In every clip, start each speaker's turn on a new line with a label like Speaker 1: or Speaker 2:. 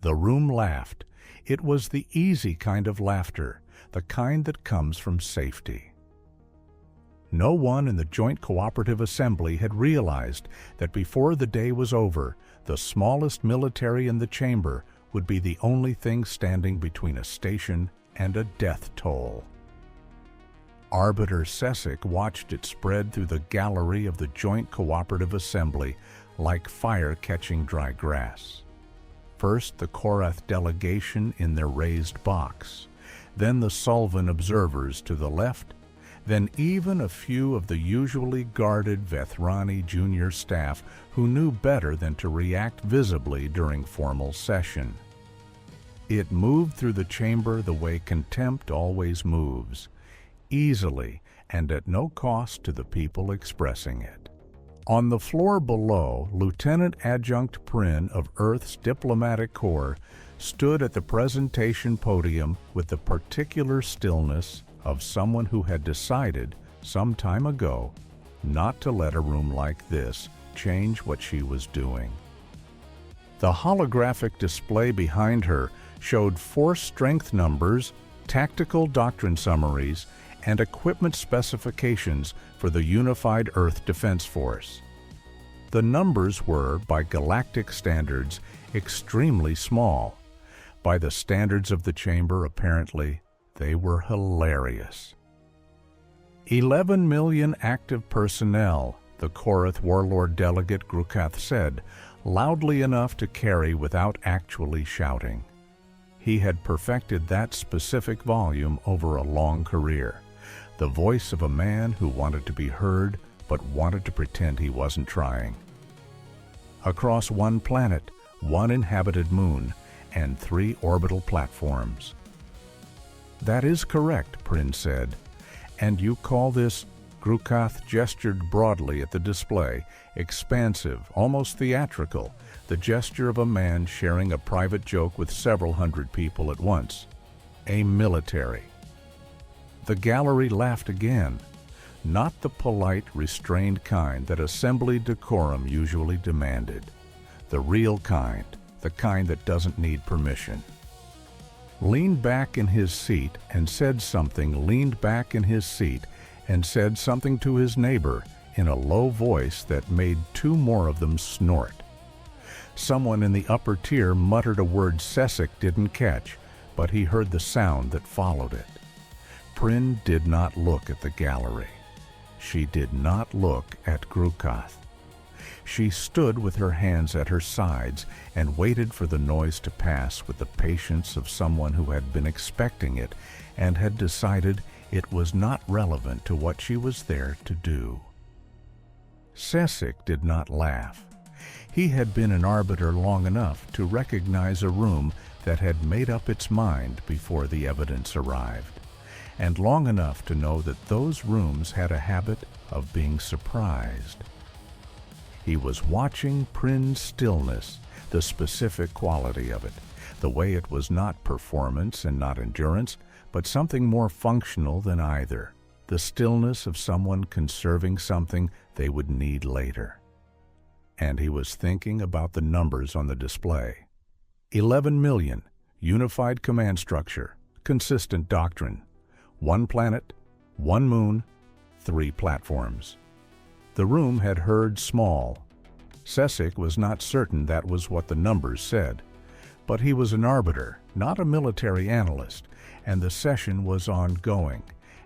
Speaker 1: The room laughed. It was the easy kind of laughter, the kind that comes from safety. No one in the Joint Cooperative Assembly had realized that before the day was over, the smallest military in the chamber would be the only thing standing between a station and a death toll. Arbiter Sessic watched it spread through the gallery of the Joint Cooperative Assembly like fire catching dry grass. First the Chorrath delegation in their raised box, then the Sulven observers to the left, then even a few of the usually guarded Vethrani junior staff who knew better than to react visibly during formal session. It moved through the chamber the way contempt always moves, easily and at no cost to the people expressing it. On the floor below, Lieutenant Adjunct Prin of Earth's Diplomatic Corps stood at the presentation podium with the particular stillness of someone who had decided some time ago not to let a room like this change what she was doing. The holographic display behind her showed force strength numbers, tactical doctrine summaries, and equipment specifications for the Unified Earth Defense Force. The numbers were, by galactic standards, extremely small. By the standards of the chamber, apparently, they were hilarious. 11 million active personnel, the Chorrath warlord delegate Grukath said, loudly enough to carry without actually shouting. He had perfected that specific volume over a long career, the voice of a man who wanted to be heard but wanted to pretend he wasn't trying. Across one planet, one inhabited moon, and 3 orbital platforms. That is correct, Prin said. And you call this, Grukath gestured broadly at the display, expansive, almost theatrical, the gesture of a man sharing a private joke with several hundred people at once. A military. The gallery laughed again, not the polite, restrained kind that assembly decorum usually demanded. The real kind, the kind that doesn't need permission. Leaned back in his seat and said something to his neighbor in a low voice that made 2 more of them snort. Someone in the upper tier muttered a word Sessic didn't catch, but he heard the sound that followed it. Prin did not look at the gallery. She did not look at Grukath. She stood with her hands at her sides and waited for the noise to pass with the patience of someone who had been expecting it and had decided it was not relevant to what she was there to do. Sessic did not laugh. He had been an arbiter long enough to recognize a room that had made up its mind before the evidence arrived, and long enough to know that those rooms had a habit of being surprised. He was watching Prin's stillness, the specific quality of it, the way it was not performance and not endurance, but something more functional than either, the stillness of someone conserving something they would need later. And he was thinking about the numbers on the display. 11 million, unified command structure, consistent doctrine, 1 planet, 1 moon, 3 platforms. The room had heard small. Sessic was not certain that was what the numbers said, but he was an arbiter, not a military analyst, and the session was ongoing,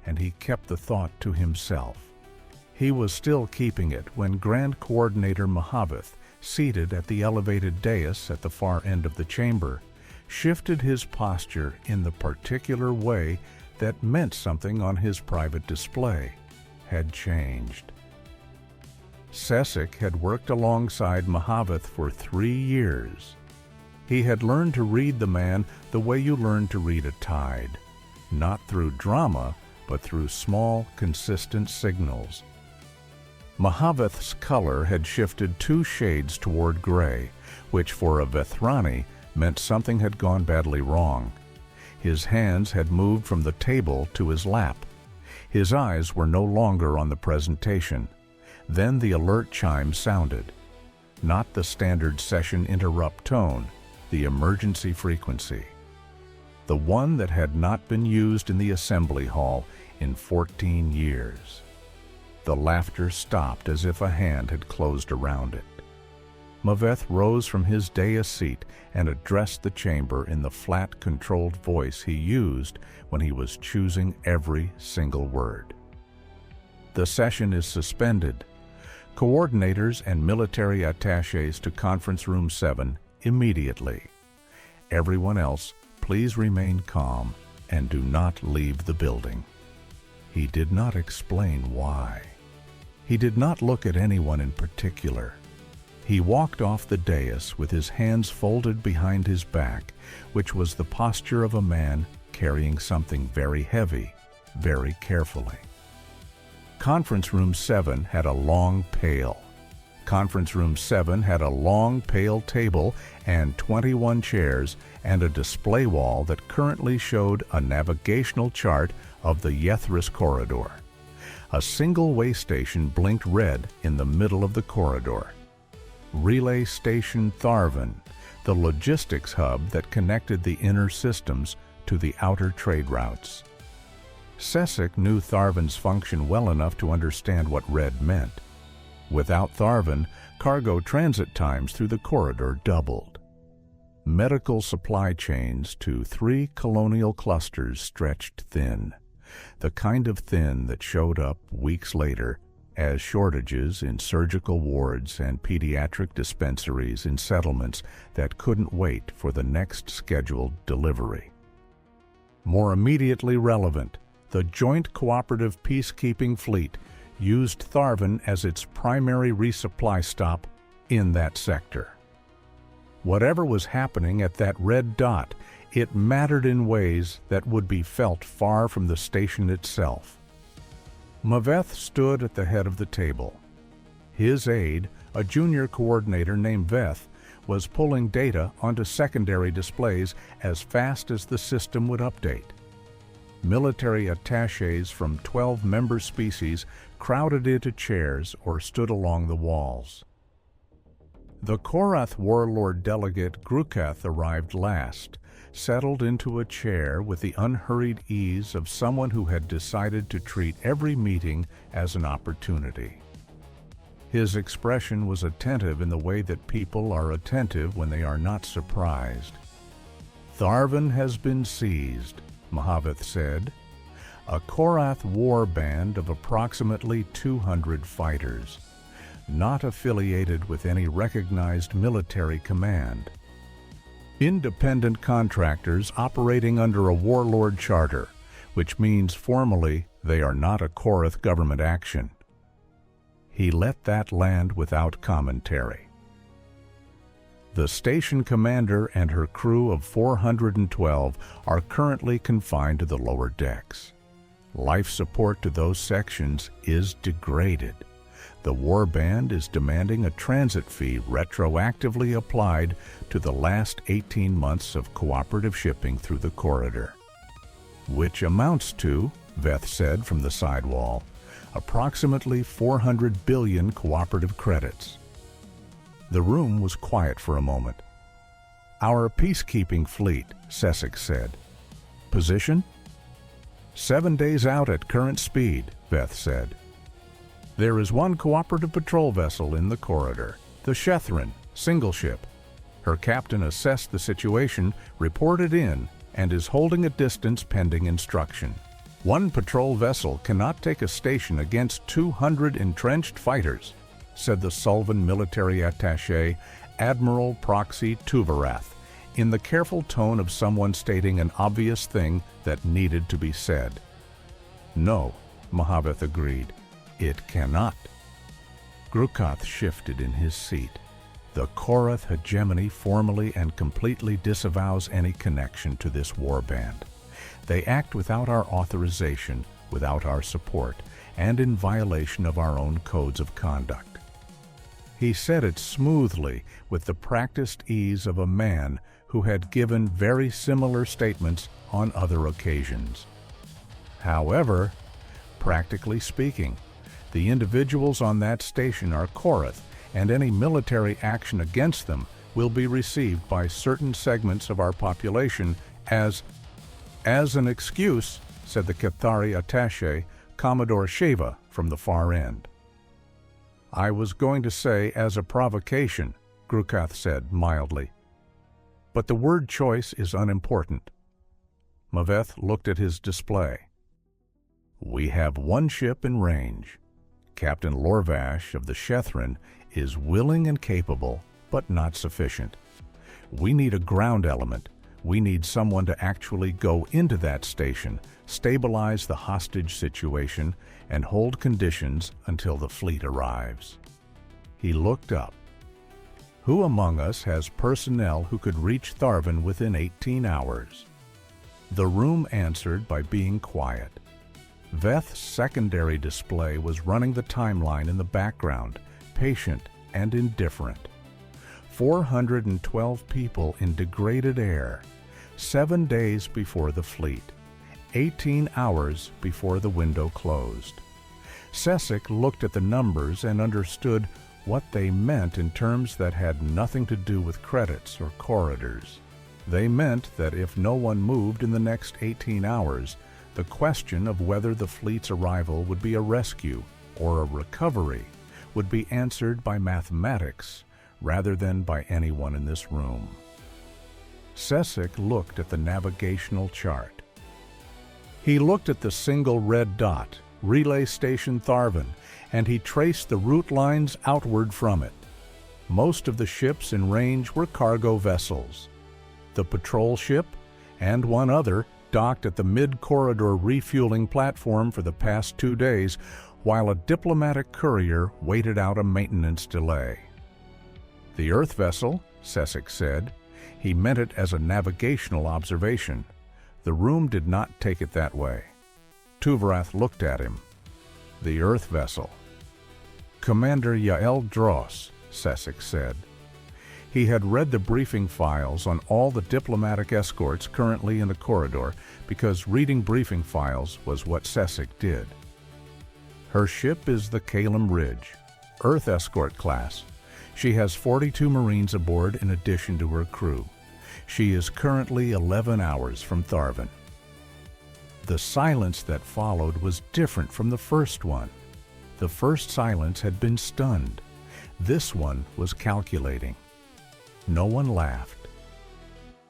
Speaker 1: and he kept the thought to himself. He was still keeping it when Grand Coordinator Mahavith, seated at the elevated dais at the far end of the chamber, shifted his posture in the particular way that meant something on his private display had changed. Sessic had worked alongside Mahavith for 3 years. He had learned to read the man the way you learn to read a tide, not through drama, but through small, consistent signals. Mahavith's color had shifted 2 shades toward gray, which for a Vethrani meant something had gone badly wrong. His hands had moved from the table to his lap. His eyes were no longer on the presentation. Then the alert chime sounded. Not the standard session interrupt tone. the emergency frequency, the one that had not been used in the assembly hall in 14 years. The laughter stopped as if a hand had closed around it. Maveth rose from his dais seat and addressed the chamber in the flat, controlled voice he used when he was choosing every single word. The session is suspended. Coordinators and military attachés to Conference Room 7 immediately. Everyone else, please remain calm and do not leave the building. He did not explain why. He did not look at anyone in particular. He walked off the dais with his hands folded behind his back, which was the posture of a man carrying something very heavy, very carefully. Conference Room 7 had a long pail. Conference Room 7 had a long pale table and 21 chairs and a display wall that currently showed a navigational chart of the Yethris corridor. A single way station blinked red in the middle of the corridor. Relay Station Tharven, the logistics hub that connected the inner systems to the outer trade routes. Sessek knew Tharven's function well enough to understand what red meant. Without Tharven, cargo transit times through the corridor doubled. Medical supply chains to 3 colonial clusters stretched thin, the kind of thin that showed up weeks later as shortages in surgical wards and pediatric dispensaries in settlements that couldn't wait for the next scheduled delivery. More immediately relevant, the Joint Cooperative Peacekeeping Fleet used Tharven as its primary resupply stop in that sector. Whatever was happening at that red dot, it mattered in ways that would be felt far from the station itself. Maveth stood at the head of the table. His aide, a junior coordinator named Veth, was pulling data onto secondary displays as fast as the system would update. Military attachés from 12 member species crowded into chairs or stood along the walls. The Chorrath warlord delegate Grukath arrived last, settled into a chair with the unhurried ease of someone who had decided to treat every meeting as an opportunity. His expression was attentive in the way that people are attentive when they are not surprised. "Tharven has been seized," Mahaveth said. "A Chorrath war band of approximately 200 fighters, not affiliated with any recognized military command. Independent contractors operating under a warlord charter, which means formally they are not a Chorrath government action." He let that land without commentary. The station commander and her crew of 412 are currently confined to the lower decks. Life support to those sections is degraded. The warband is demanding a transit fee retroactively applied to the last 18 months of cooperative shipping through the corridor. Which amounts to, Veth said from the sidewall, approximately 400 billion cooperative credits. The room was quiet for a moment. "Our peacekeeping fleet," Sessek said. "Position?" 7 days out at current speed, Veth said. "There is one cooperative patrol vessel in the corridor, the Shethrin, single ship. Her captain assessed the situation, reported in, and is holding a distance pending instruction. One patrol vessel cannot take a station against 200 entrenched fighters," said the Sulven military attaché, Admiral Proxy Tuvarath, in the careful tone of someone stating an obvious thing that needed to be said. "No," Mahaveth agreed. "It cannot." Grukath shifted in his seat. The Chorrath hegemony formally and completely disavows any connection to this warband. They act without our authorization, without our support, and in violation of our own codes of conduct. He said it smoothly, with the practiced ease of a man who had given very similar statements on other occasions. However, practically speaking, the individuals on that station are Chorrath, and any military action against them will be received by certain segments of our population as an excuse, said the Cathari attaché, Commodore Sheva, from the far end. I was going to say as a provocation, Grukath said mildly. But the word choice is unimportant. Maveth looked at his display. We have one ship in range. Captain Lorvash of the Shethrin is willing and capable, but not sufficient. We need a ground element. We need someone to actually go into that station, stabilize the hostage situation, and hold conditions until the fleet arrives. He looked up. Who among us has personnel who could reach Tharven within 18 hours? The room answered by being quiet. Veth's secondary display was running the timeline in the background, patient and indifferent. 412 people in degraded air, 7 days before the fleet, 18 hours before the window closed. Sessic looked at the numbers and understood what they meant in terms that had nothing to do with credits or corridors. They meant that if no one moved in the next 18 hours, the question of whether the fleet's arrival would be a rescue or a recovery would be answered by mathematics rather than by anyone in this room. Sessic looked at the navigational chart. He looked at the single red dot, Relay Station Tharven, and he traced the route lines outward from it. Most of the ships in range were cargo vessels. The patrol ship and one other docked at the mid-corridor refueling platform for the past 2 days, while a diplomatic courier waited out a maintenance delay. The Earth vessel, Sessic said. He meant it as a navigational observation. The room did not take it that way. Tuvrath looked at him. The Earth vessel. Commander Yael Dros, Sessic said. He had read the briefing files on all the diplomatic escorts currently in the corridor because reading briefing files was what Sessic did. Her ship is the Caelum Ridge, Earth escort class. She has 42 Marines aboard in addition to her crew. She is currently 11 hours from Tharven. The silence that followed was different from the first one. The first silence had been stunned. This one was calculating. No one laughed.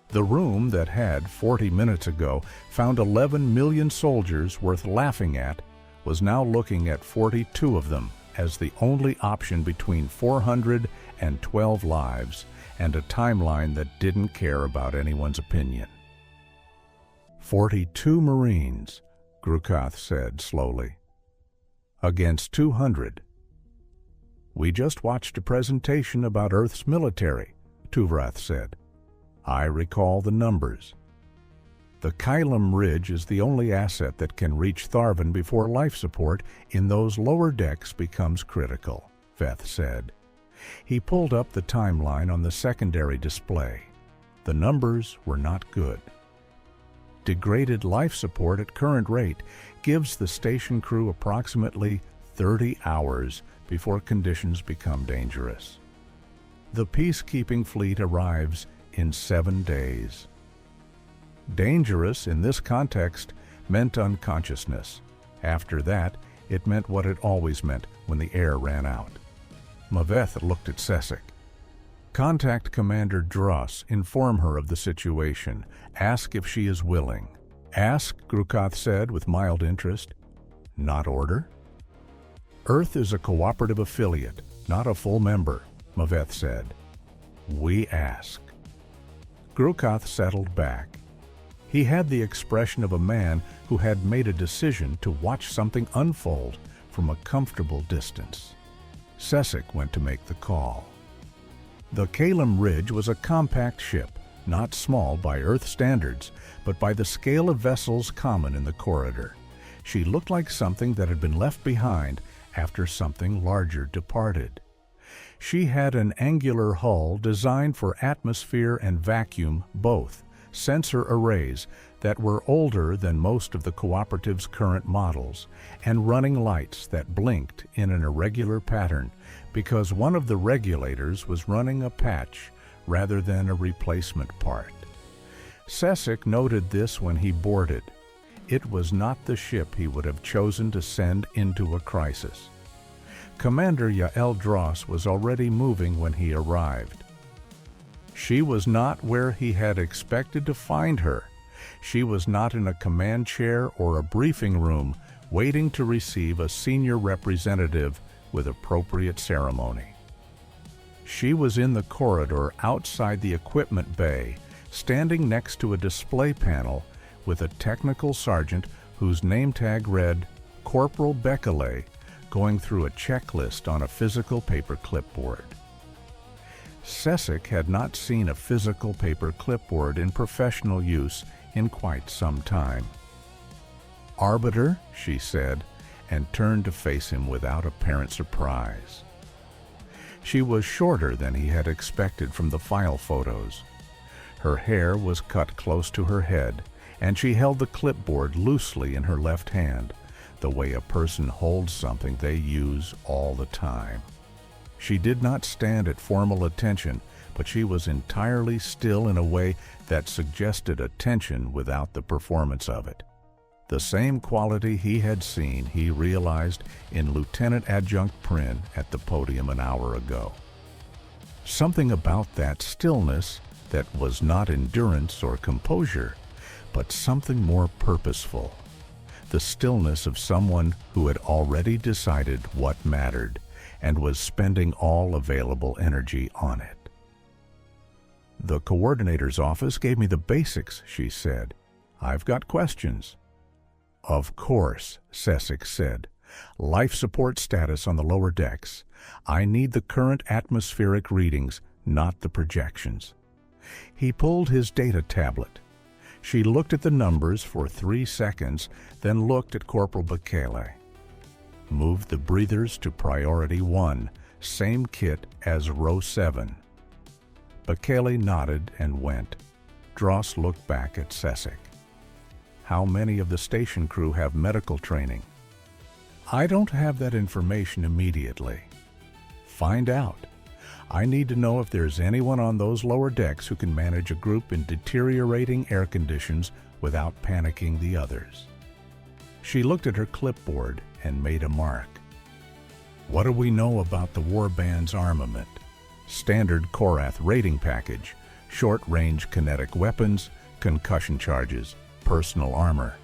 Speaker 1: The room that had 40 minutes ago found 11 million soldiers worth laughing at was now looking at 42 of them as the only option between 412 lives and a timeline that didn't care about anyone's opinion. 42 Marines, Grukath said slowly, against 200. We just watched a presentation about Earth's military, Tuvrath said. I recall the numbers. The Caelum Ridge is the only asset that can reach Tharven before life support in those lower decks becomes critical, Veth said. He pulled up the timeline on the secondary display. The numbers were not good. Degraded life support at current rate gives the station crew approximately 30 hours before conditions become dangerous. The peacekeeping fleet arrives in 7 days. Dangerous in this context meant unconsciousness. After that, it meant what it always meant when the air ran out. Maveth looked at Sessic. Contact Commander Dros, inform her of the situation. Ask if she is willing. Ask, Grukath said with mild interest. Not order? Earth is a cooperative affiliate, not a full member, Maveth said. We ask. Grukath settled back. He had the expression of a man who had made a decision to watch something unfold from a comfortable distance. Sessic went to make the call. The Caelum Ridge was a compact ship, not small by Earth standards, but by the scale of vessels common in the corridor. She looked like something that had been left behind after something larger departed. She had an angular hull designed for atmosphere and vacuum both, sensor arrays that were older than most of the cooperative's current models, and running lights that blinked in an irregular pattern because one of the regulators was running a patch rather than a replacement part. Sesek noted this when he boarded. It was not the ship he would have chosen to send into a crisis. Commander Yael Dros was already moving when he arrived. She was not where he had expected to find her. She was not in a command chair or a briefing room waiting to receive a senior representative with appropriate ceremony. She was in the corridor outside the equipment bay, standing next to a display panel with a technical sergeant whose name tag read Corporal Bekele, going through a checklist on a physical paper clipboard. Sesek had not seen a physical paper clipboard in professional use in quite some time. "Arbiter," she said, and turned to face him without apparent surprise. She was shorter than he had expected from the file photos. Her hair was cut close to her head, and she held the clipboard loosely in her left hand, the way a person holds something they use all the time. She did not stand at formal attention, but she was entirely still in a way that suggested attention without the performance of it. The same quality he had seen, he realized, in Lieutenant Adjunct Prin at the podium an hour ago. Something about that stillness that was not endurance or composure, but something more purposeful. The stillness of someone who had already decided what mattered and was spending all available energy on it. "The coordinator's office gave me the basics," she said. "I've got questions." "Of course," Sesek said. "Life support status on the lower decks. I need the current atmospheric readings, not the projections." He pulled his data tablet. She looked at the numbers for 3 seconds, then looked at Corporal Bekele. "Moved the breathers to priority 1, same kit as row 7. Bekele nodded and went. Dros looked back at Sesek. "How many of the station crew have medical training?" "I don't have that information immediately." "Find out. I need to know if there's anyone on those lower decks who can manage a group in deteriorating air conditions without panicking the others." She looked at her clipboard and made a mark. "What do we know about the warband's armament?" "Standard Chorrath rating package, short-range kinetic weapons, concussion charges, personal armor."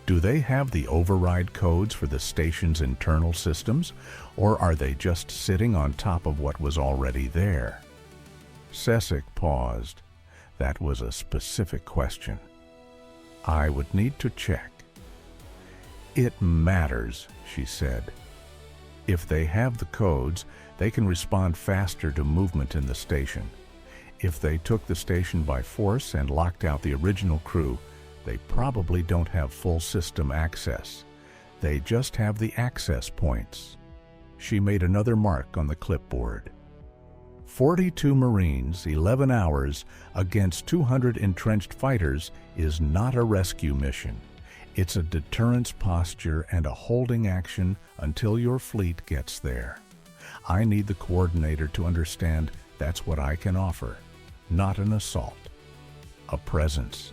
Speaker 1: "Do they have the override codes for the station's internal systems, or are they just sitting on top of what was already there?" Sesek paused. That was a specific question. "I would need to check." "It matters," she said. "If they have the codes, they can respond faster to movement in the station. If they took the station by force and locked out the original crew, they probably don't have full system access. They just have the access points." She made another mark on the clipboard. 42 Marines, 11 hours, against 200 entrenched fighters is not a rescue mission. It's a deterrence posture and a holding action until your fleet gets there. I need the coordinator to understand that's what I can offer, not an assault, a presence.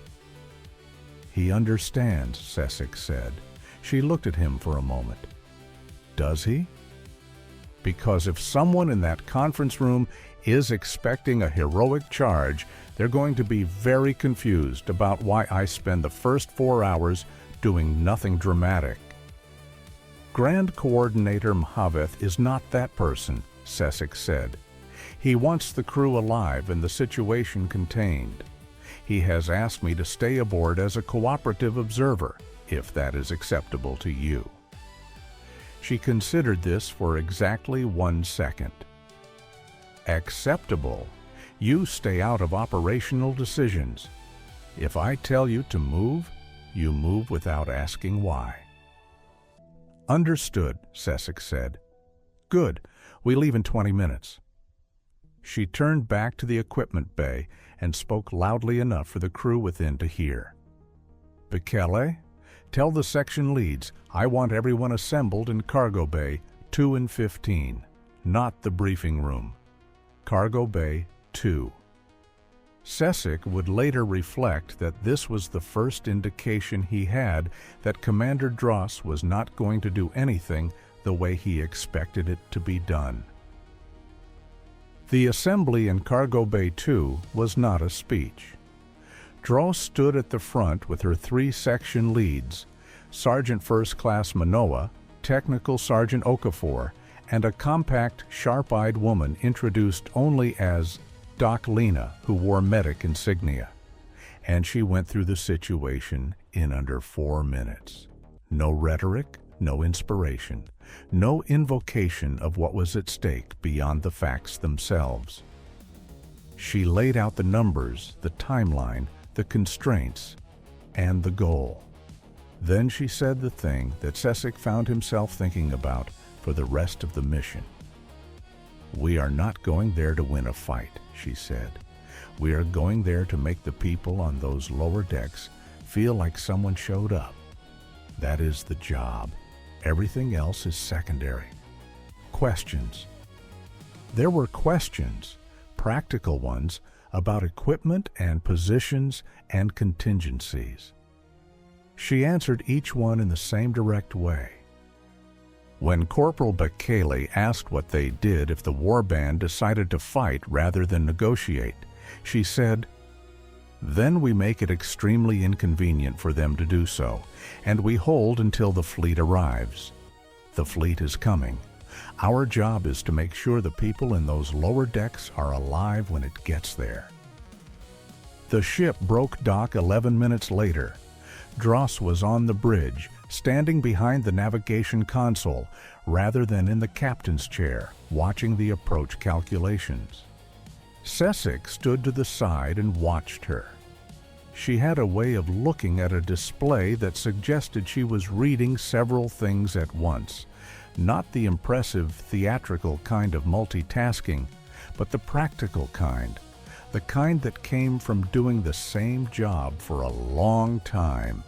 Speaker 1: "He understands," Sesek said. She looked at him for a moment. "Does he?" "Because if someone in that conference room is expecting a heroic charge, they're going to be very confused about why I spend the first 4 hours doing nothing dramatic." "Grand Coordinator Mhaveth is not that person," Sesek said. "He wants the crew alive and the situation contained. He has asked me to stay aboard as a cooperative observer, if that is acceptable to you." She considered this for exactly 1 second. "Acceptable? You stay out of operational decisions. If I tell you to move, you move without asking why." "Understood," Sesek said. "Good. We leave in 20 minutes." She turned back to the equipment bay and spoke loudly enough for the crew within to hear. "Bekele, tell the section leads I want everyone assembled in cargo bay 2 and 15, not the briefing room. Cargo bay too. Sesic would later reflect that this was the first indication he had that Commander Dros was not going to do anything the way he expected it to be done. The assembly in Cargo Bay 2 was not a speech. Dros stood at the front with her 3 section leads, Sergeant First Class Manoa, Technical Sergeant Okafor, and a compact, sharp-eyed woman introduced only as Doc Lena, who wore medic insignia. And she went through the situation in under 4 minutes. No rhetoric, no inspiration, no invocation of what was at stake beyond the facts themselves. She laid out the numbers, the timeline, the constraints, and the goal. Then she said the thing that Sesic found himself thinking about for the rest of the mission. "We are not going there to win a fight," she said. "We are going there to make the people on those lower decks feel like someone showed up. That is the job. Everything else is secondary." Questions. There were questions, practical ones, about equipment and positions and contingencies. She answered each one in the same direct way. When Corporal Bekele asked what they did if the warband decided to fight rather than negotiate, she said, "Then we make it extremely inconvenient for them to do so, and we hold until the fleet arrives. The fleet is coming. Our job is to make sure the people in those lower decks are alive when it gets there." The ship broke dock 11 minutes later. Dros was on the bridge, standing behind the navigation console rather than in the captain's chair, watching the approach calculations. Sesic stood to the side and watched her. She had a way of looking at a display that suggested she was reading several things at once, not the impressive theatrical kind of multitasking, but the practical kind, the kind that came from doing the same job for a long time.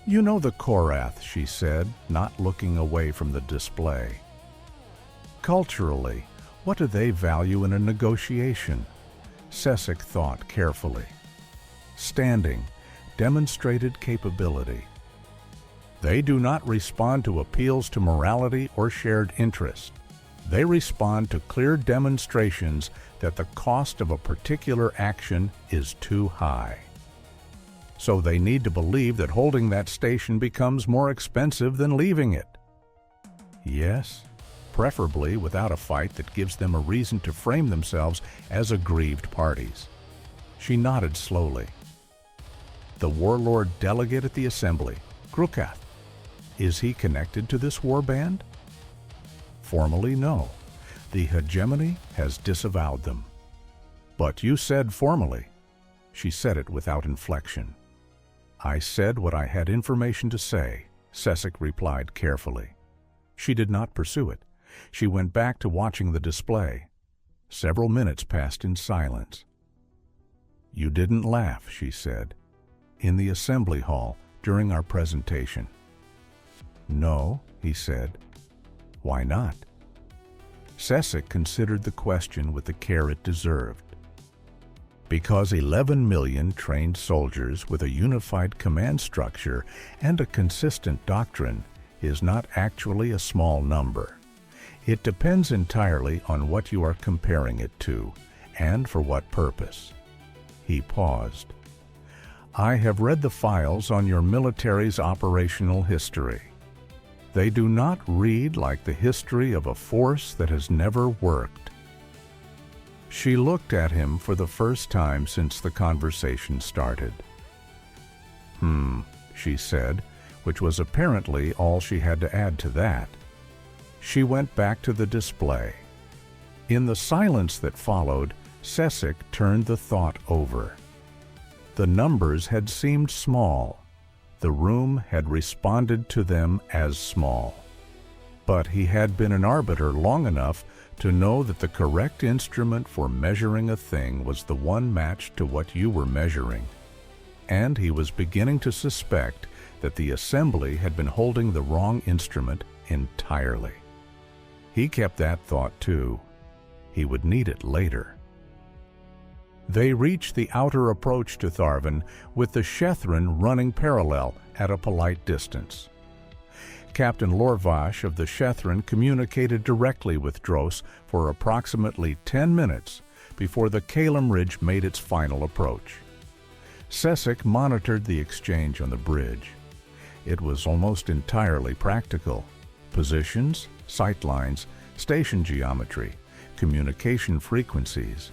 Speaker 1: "You know the Chorrath," she said, not looking away from the display. "Culturally, what do they value in a negotiation?" Sesic thought carefully. "Standing, demonstrated capability. They do not respond to appeals to morality or shared interest. They respond to clear demonstrations that the cost of a particular action is too high. So they need to believe that holding that station becomes more expensive than leaving it. Yes, preferably without a fight that gives them a reason to frame themselves as aggrieved parties." She nodded slowly. "The warlord delegate at the assembly, Grukath, is he connected to this warband?" "Formally, no. The hegemony has disavowed them." "But you said formally." She said it without inflection. "I said what I had information to say," Sesic replied carefully. She did not pursue it. She went back to watching the display. Several minutes passed in silence. "You didn't laugh," she said, "in the assembly hall during our presentation." "No," he said. "Why not?" Sesic considered the question with the care it deserved. "Because 11 million trained soldiers with a unified command structure and a consistent doctrine is not actually a small number. It depends entirely on what you are comparing it to, and for what purpose." He paused. "I have read the files on your military's operational history. They do not read like the history of a force that has never worked." She looked at him for the first time since the conversation started. She said, which was apparently all she had to add to that. She went back to the display. In the silence that followed, Sesic turned the thought over. The numbers had seemed small. The room had responded to them as small. But he had been an arbiter long enough to know that the correct instrument for measuring a thing was the one matched to what you were measuring. And he was beginning to suspect that the assembly had been holding the wrong instrument entirely. He kept that thought too. He would need it later. They reached the outer approach to Tharven with the Shethren running parallel at a polite distance. Captain Lorvash of the Shethren communicated directly with Dros for approximately 10 minutes before the Caelum Ridge made its final approach. Sessek monitored the exchange on the bridge. It was almost entirely practical. Positions, sightlines, station geometry, communication frequencies.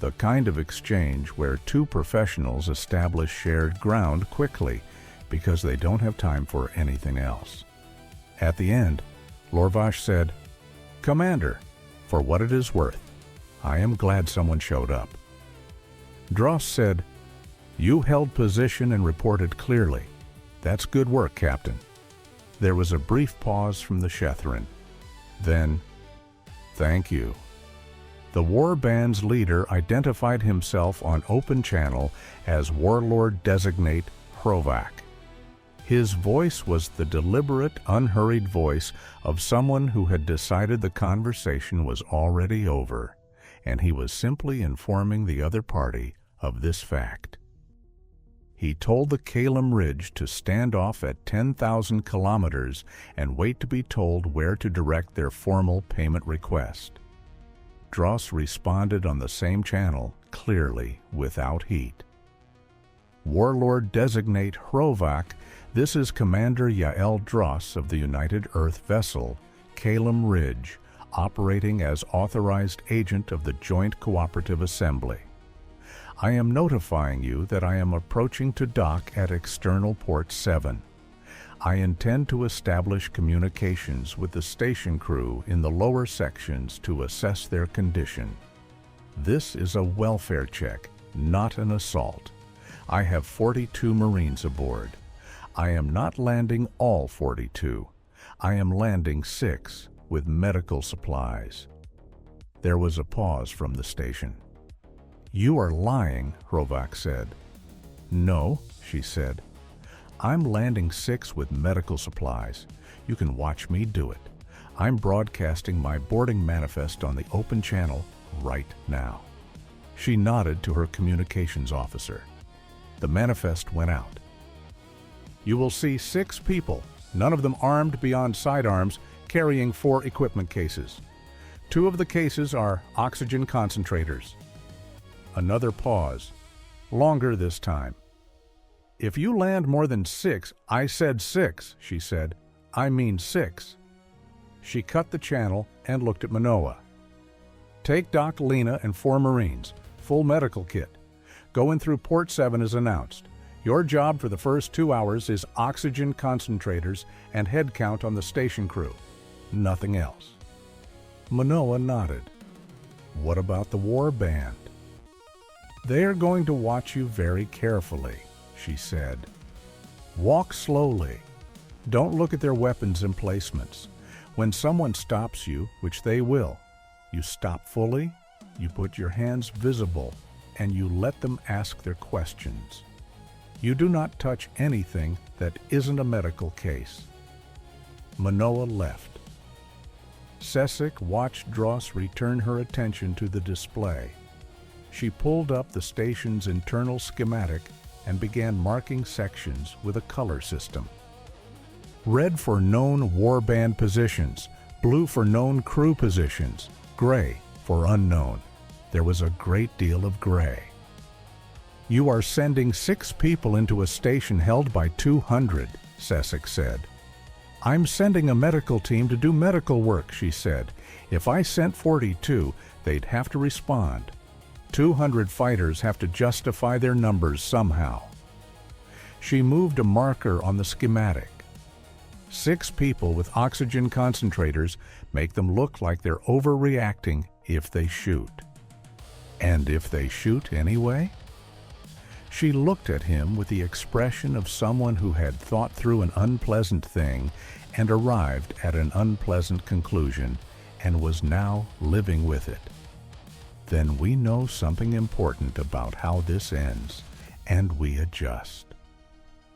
Speaker 1: The kind of exchange where two professionals establish shared ground quickly because they don't have time for anything else. At the end, Lorvash said, "Commander, for what it is worth, I am glad someone showed up." Dros said, "You held position and reported clearly. That's good work, Captain." There was a brief pause from the Shethren. Then, "Thank you." The warband's leader identified himself on open channel as Warlord Designate Hrovak. His voice was the deliberate, unhurried voice of someone who had decided the conversation was already over, and he was simply informing the other party of this fact. He told the Caelum Ridge to stand off at 10,000 kilometers and wait to be told where to direct their formal payment request. Dros responded on the same channel, clearly, without heat. Warlord Designate Hrovak, this is Commander Yael Dros of the United Earth vessel, Caelum Ridge, operating as authorized agent of the Joint Cooperative Assembly. I am notifying you that I am approaching to dock at External Port 7. I intend to establish communications with the station crew in the lower sections to assess their condition. This is a welfare check, not an assault. I have 42 Marines aboard. I am not landing all 42. I am landing 6 with medical supplies. There was a pause from the station. "You are lying," Hrovak said. "No," she said. "I'm landing 6 with medical supplies. You can watch me do it. I'm broadcasting my boarding manifest on the open channel right now." She nodded to her communications officer. The manifest went out. "You will see 6 people, none of them armed beyond sidearms, carrying 4 equipment cases. 2 of the cases are oxygen concentrators." Another pause, longer this time. "If you land more than 6, I said 6, she said. "I mean 6. She cut the channel and looked at Manoa. "Take Doc Lena and 4 Marines, full medical kit. Going through Port 7 as announced. Your job for the first 2 hours is oxygen concentrators and headcount on the station crew. Nothing else." Manoa nodded. "What about the war band?" "They are going to watch you very carefully," she said. "Walk slowly. Don't look at their weapons emplacements. When someone stops you, which they will, you stop fully, you put your hands visible, and you let them ask their questions. You do not touch anything that isn't a medical case." Manoa left. Sessek watched Dros return her attention to the display. She pulled up the station's internal schematic and began marking sections with a color system. Red for known warband positions, blue for known crew positions, gray for unknown. There was a great deal of gray. "You are sending 6 people into a station held by 200, Sessek said. "I'm sending a medical team to do medical work," she said. "If I sent 42, they'd have to respond. 200 fighters have to justify their numbers somehow." She moved a marker on the schematic. 6 people with oxygen concentrators make them look like they're overreacting if they shoot. And if they shoot anyway? She looked at him with the expression of someone who had thought through an unpleasant thing and arrived at an unpleasant conclusion and was now living with it. Then we know something important about how this ends, and we adjust.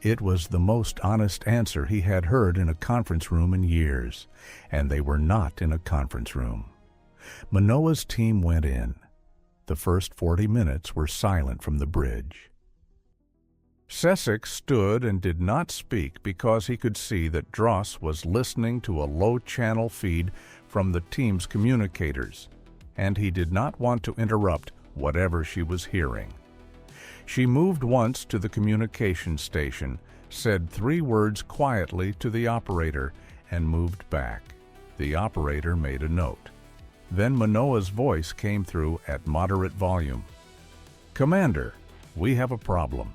Speaker 1: It was the most honest answer he had heard in a conference room in years, and they were not in a conference room. Manoa's team went in. The first 40 minutes were silent from the bridge. Sesek stood and did not speak because he could see that Dros was listening to a low-channel feed from the team's communicators, and he did not want to interrupt whatever she was hearing. She moved once to the communication station, said 3 words quietly to the operator, and moved back. The operator made a note. Then Manoa's voice came through at moderate volume. "Commander, we have a problem."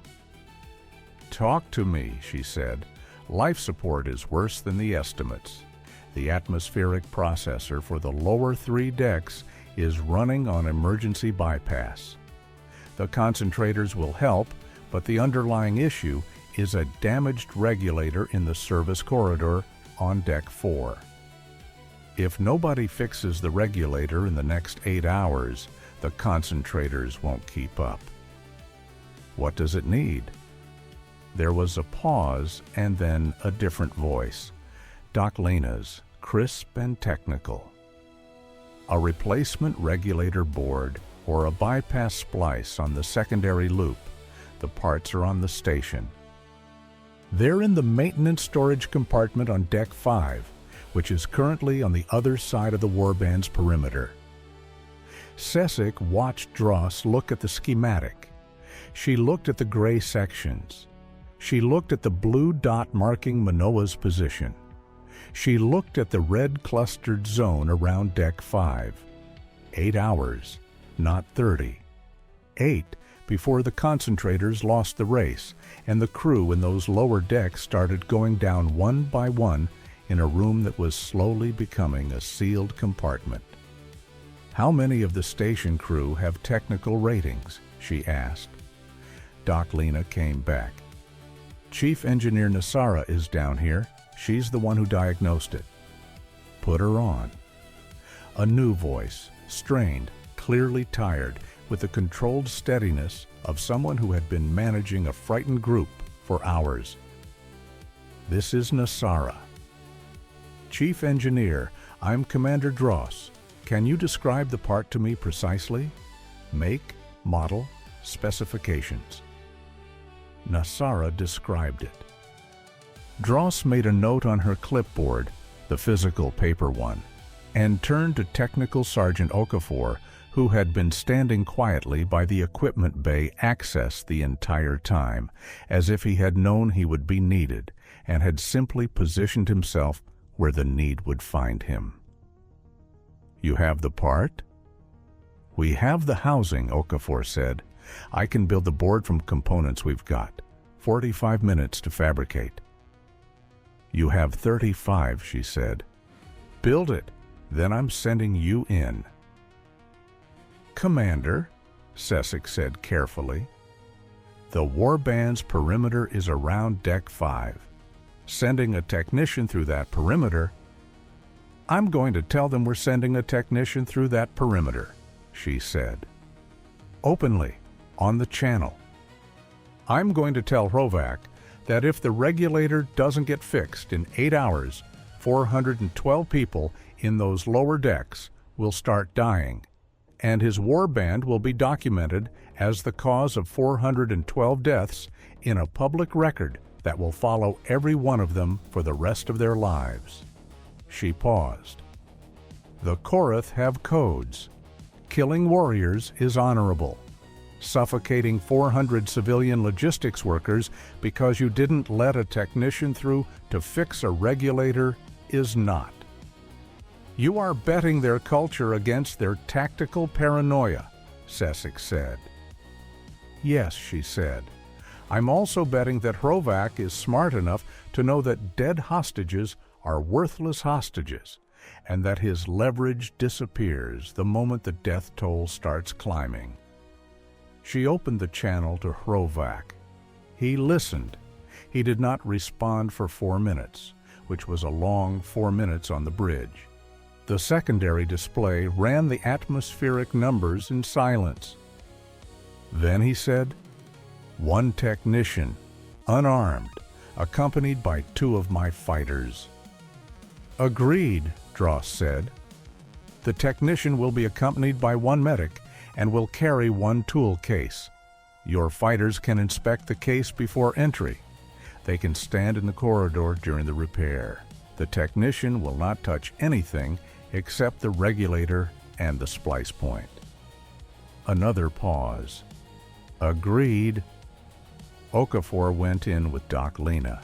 Speaker 1: "Talk to me," she said. "Life support is worse than the estimates. The atmospheric processor for the lower 3 decks is running on emergency bypass. The concentrators will help, but the underlying issue is a damaged regulator in the service corridor on Deck 4. If nobody fixes the regulator in the next 8 hours, the concentrators won't keep up." "What does it need?" There was a pause and then a different voice, Doc Lena's, crisp and technical. "A replacement regulator board or a bypass splice on the secondary loop. The parts are on the station. They're in the maintenance storage compartment on Deck 5, which is currently on the other side of the warband's perimeter." Sesek watched Dros look at the schematic. She looked at the gray sections. She looked at the blue dot marking Manoa's position. She looked at the red clustered zone around Deck 5. 8 hours, not 30. 8 before the concentrators lost the race, and the crew in those lower decks started going down one by one in a room that was slowly becoming a sealed compartment. "How many of the station crew have technical ratings?" she asked. Doc Lena came back. "Chief Engineer Nasara is down here. She's the one who diagnosed it." "Put her on." A new voice, strained, clearly tired, with the controlled steadiness of someone who had been managing a frightened group for hours. "This is Nasara." "Chief Engineer, I'm Commander Dros. Can you describe the part to me precisely? Make, model, specifications." Nasara described it. Dros made a note on her clipboard, the physical paper one, and turned to Technical Sergeant Okafor, who had been standing quietly by the equipment bay access the entire time, as if he had known he would be needed, and had simply positioned himself where the need would find him. "You have the part?" "We have the housing," Okafor said. "I can build the board from components we've got. 45 minutes to fabricate." "You have 35, she said. "Build it, then I'm sending you in." "Commander," Sesek said carefully, "the warband's perimeter is around Deck 5. Sending a technician through that perimeter—" "I'm going to tell them we're sending a technician through that perimeter," she said. "Openly, on the channel. I'm going to tell Hrovac that if the regulator doesn't get fixed in 8 hours, 412 people in those lower decks will start dying, and his warband will be documented as the cause of 412 deaths in a public record that will follow every one of them for the rest of their lives." She paused. "The Chorrath have codes. Killing warriors is honorable. Suffocating 400 civilian logistics workers because you didn't let a technician through to fix a regulator is not. You are betting their culture against their tactical paranoia," Sesek said. "Yes," she said. "I'm also betting that Hrovac is smart enough to know that dead hostages are worthless hostages, and that his leverage disappears the moment the death toll starts climbing." She opened the channel to Hrovac. He listened. He did not respond for 4 minutes, which was a long 4 minutes on the bridge. The secondary display ran the atmospheric numbers in silence. Then he said, "1 technician, unarmed, accompanied by 2 of my fighters." "Agreed," Dros said. "The technician will be accompanied by 1 medic and will carry one tool case. Your fighters can inspect the case before entry. They can stand in the corridor during the repair. The technician will not touch anything except the regulator and the splice point. Another pause. Agreed. Okafor went in with Doc Lena.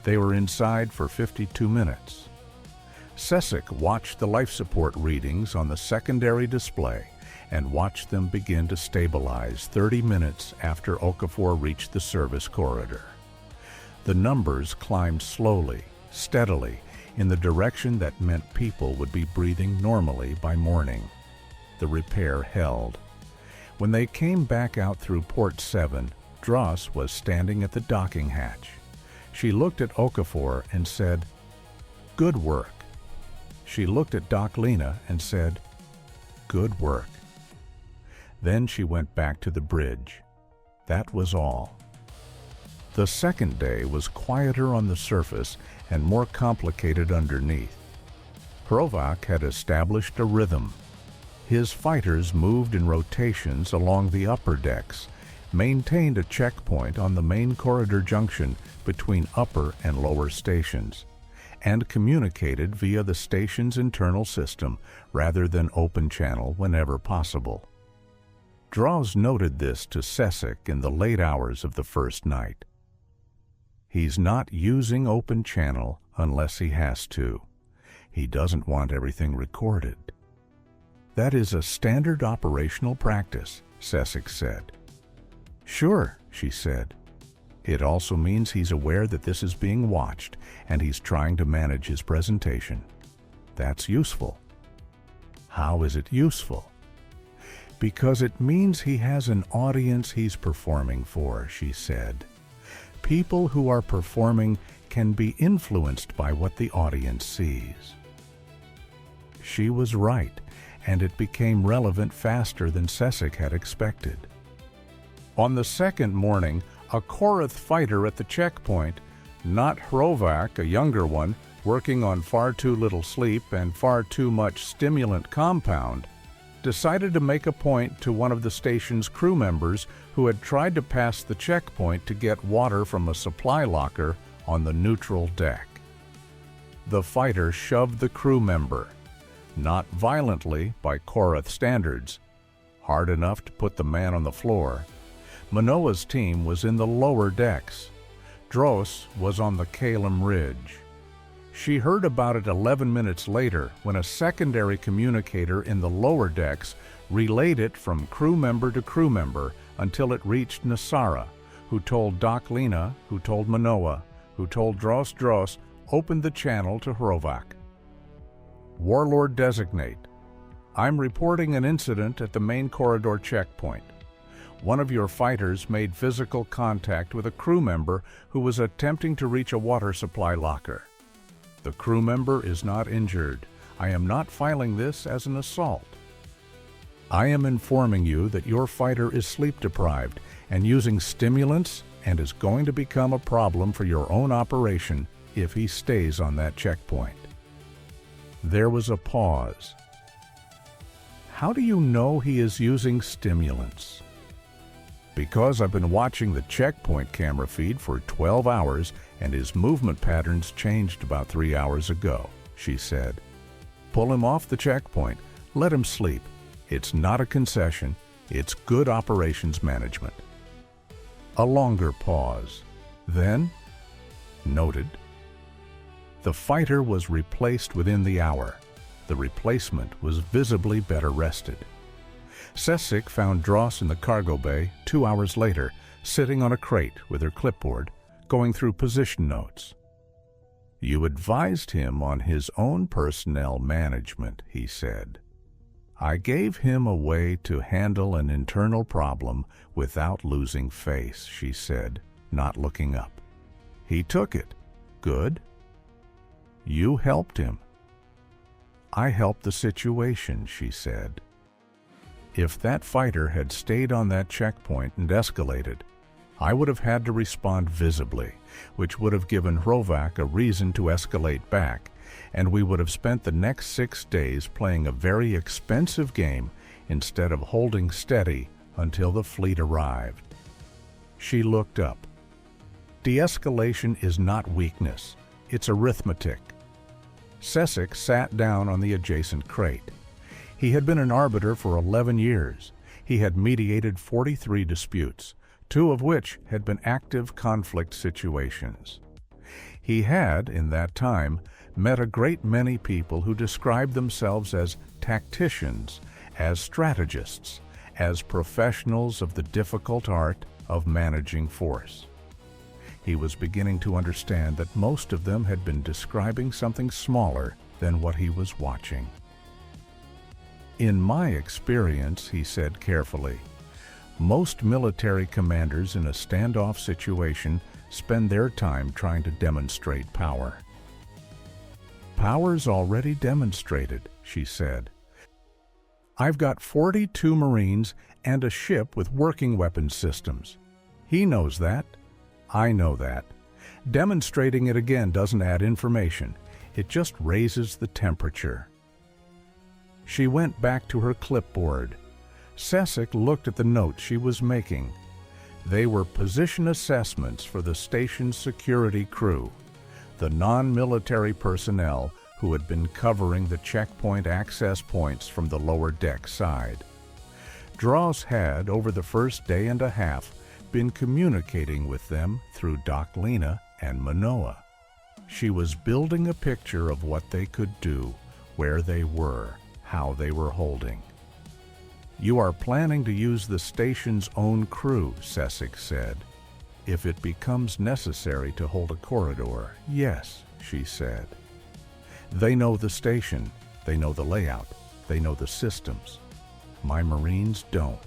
Speaker 1: They were inside for 52 minutes. Sessick watched the life support readings on the secondary display and watched them begin to stabilize 30 minutes after Okafor reached the service corridor. The numbers climbed slowly, steadily, in the direction that meant people would be breathing normally by morning. The repair held. When they came back out through Port 7, Dros was standing at the docking hatch. She looked at Okafor and said, "Good work." She looked at Doc Lena and said, "Good work." Then she went back to the bridge. That was all. The second day was quieter on the surface and more complicated underneath. Hrovak had established a rhythm. His fighters moved in rotations along the upper decks, maintained a checkpoint on the main corridor junction between upper and lower stations, and communicated via the station's internal system rather than open channel whenever possible. Dros noted this to Sessick in the late hours of the first night. He's not using open channel unless he has to. He doesn't want everything recorded. That is a standard operational practice, Sessick said. Sure, she said. It also means he's aware that this is being watched and he's trying to manage his presentation. That's useful. How is it useful? Because it means he has an audience he's performing for, she said. People who are performing can be influenced by what the audience sees. She was right, and it became relevant faster than Sessick had expected. On the second morning, a Chorrath fighter at the checkpoint, not Hrovak, a younger one, working on far too little sleep and far too much stimulant compound, decided to make a point to one of the station's crew members who had tried to pass the checkpoint to get water from a supply locker on the neutral deck. The fighter shoved the crew member, not violently by Chorrath standards, hard enough to put the man on the floor. Manoa's team was in the lower decks. Dros was on the Caelum Ridge. She heard about it 11 minutes later when a secondary communicator in the lower decks relayed it from crew member to crew member until it reached Nasara, who told Doc Lena, who told Manoa, who told Dros opened the channel to Hrovak. Warlord Designate, I'm reporting an incident at the main corridor checkpoint. One of your fighters made physical contact with a crew member who was attempting to reach a water supply locker. The crew member is not injured. I am not filing this as an assault. I am informing you that your fighter is sleep-deprived and using stimulants and is going to become a problem for your own operation if he stays on that checkpoint. There was a pause. How do you know he is using stimulants? Because I've been watching the checkpoint camera feed for 12 hours and his movement patterns changed about 3 hours ago, she said. Pull him off the checkpoint. Let him sleep. It's not a concession. It's good operations management. A longer pause. Then, noted. The fighter was replaced within the hour. The replacement was visibly better rested. Sessick found Dros in the cargo bay 2 hours later, sitting on a crate with her clipboard, going through position notes. You advised him on his own personnel management, he said. I gave him a way to handle an internal problem without losing face, she said, not looking up. He took it. Good. You helped him. I helped the situation, she said. If that fighter had stayed on that checkpoint and escalated, I would have had to respond visibly, which would have given Hrovak a reason to escalate back, and we would have spent the next 6 days playing a very expensive game instead of holding steady until the fleet arrived. She looked up. De-escalation is not weakness, it's arithmetic. Cesic sat down on the adjacent crate. He had been an arbiter for 11 years. He had mediated 43 disputes, 2 of which had been active conflict situations. He had, in that time, met a great many people who described themselves as tacticians, as strategists, as professionals of the difficult art of managing force. He was beginning to understand that most of them had been describing something smaller than what he was watching. In my experience, he said carefully, most military commanders in a standoff situation spend their time trying to demonstrate power. Power's already demonstrated, she said. I've got 42 Marines and a ship with working weapons systems. He knows that. I know that. Demonstrating it again doesn't add information. It just raises the temperature. She went back to her clipboard. Cesic looked at the notes she was making. They were position assessments for the station's security crew, the non-military personnel who had been covering the checkpoint access points from the lower deck side. Dros had, over the first day and a half, been communicating with them through Doctrine and Manoa. She was building a picture of what they could do, where they were, how they were holding. You are planning to use the station's own crew, Cesic said. If it becomes necessary to hold a corridor, yes, she said. They know the station, they know the layout, they know the systems. My Marines don't.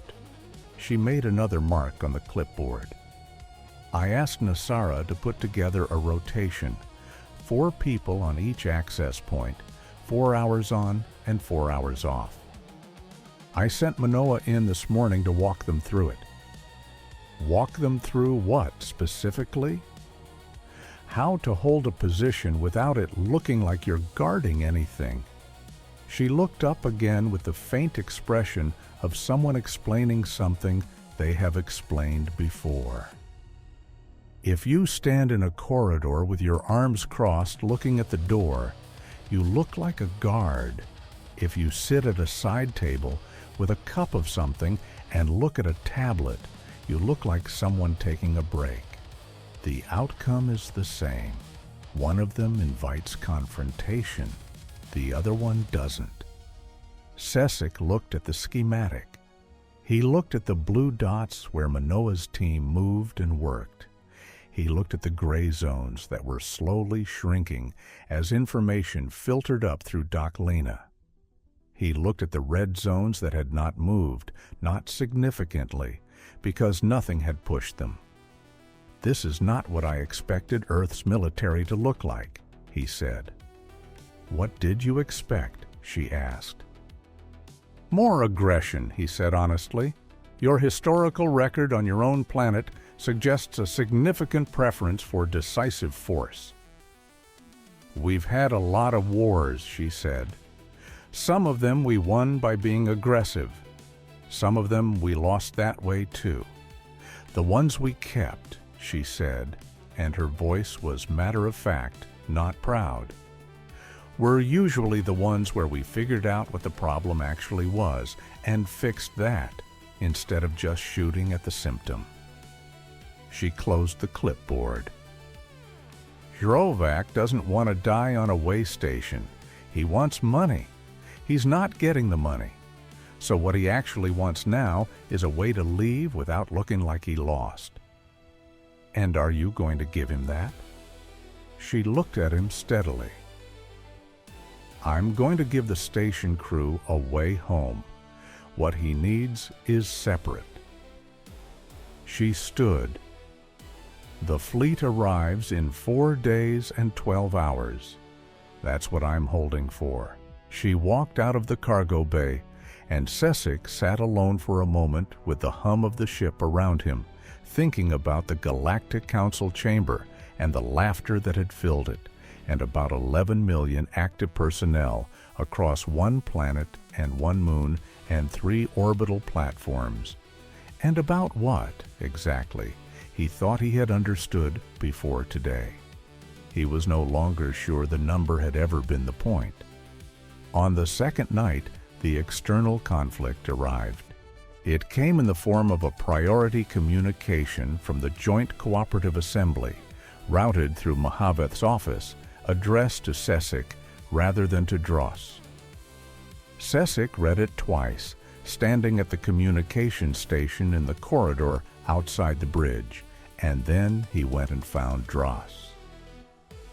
Speaker 1: She made another mark on the clipboard. I asked Nasara to put together a rotation, 4 people on each access point, 4 hours on and 4 hours off. I sent Manoa in this morning to walk them through it. Walk them through what, specifically? How to hold a position without it looking like you're guarding anything. She looked up again with the faint expression of someone explaining something they have explained before. If you stand in a corridor with your arms crossed looking at the door, you look like a guard. If you sit at a side table with a cup of something and look at a tablet, you look like someone taking a break. The outcome is the same. One of them invites confrontation, the other one doesn't. Cesic looked at the schematic. He looked at the blue dots where Manoa's team moved and worked. He looked at the gray zones that were slowly shrinking as information filtered up through Doctrine. He looked at the red zones that had not moved, not significantly, because nothing had pushed them. This is not what I expected Earth's military to look like, he said. What did you expect? She asked. More aggression, he said honestly. Your historical record on your own planet suggests a significant preference for decisive force. We've had a lot of wars, she said. Some of them we won by being aggressive. Some of them we lost that way too. The ones we kept, she said, and her voice was matter-of-fact, not proud, were usually the ones where we figured out what the problem actually was and fixed that, instead of just shooting at the symptom. She closed the clipboard. Chorrath doesn't want to die on a way station. He wants money. He's not getting the money. So what he actually wants now is a way to leave without looking like he lost. And are you going to give him that? She looked at him steadily. I'm going to give the station crew a way home. What he needs is separate. She stood. The fleet arrives in 4 days and 12 hours. That's what I'm holding for. She walked out of the cargo bay, and Cesic sat alone for a moment with the hum of the ship around him, thinking about the Galactic Council chamber and the laughter that had filled it, and about 11 million active personnel across 1 planet and 1 moon and 3 orbital platforms. And about what, exactly, he thought he had understood before today. He was no longer sure the number had ever been the point. On the second night, the external conflict arrived. It came in the form of a priority communication from the Joint Cooperative Assembly, routed through Mahaveth's office, addressed to Sesek rather than to Dros. Sesek read it twice, standing at the communication station in the corridor outside the bridge, and then he went and found Dros.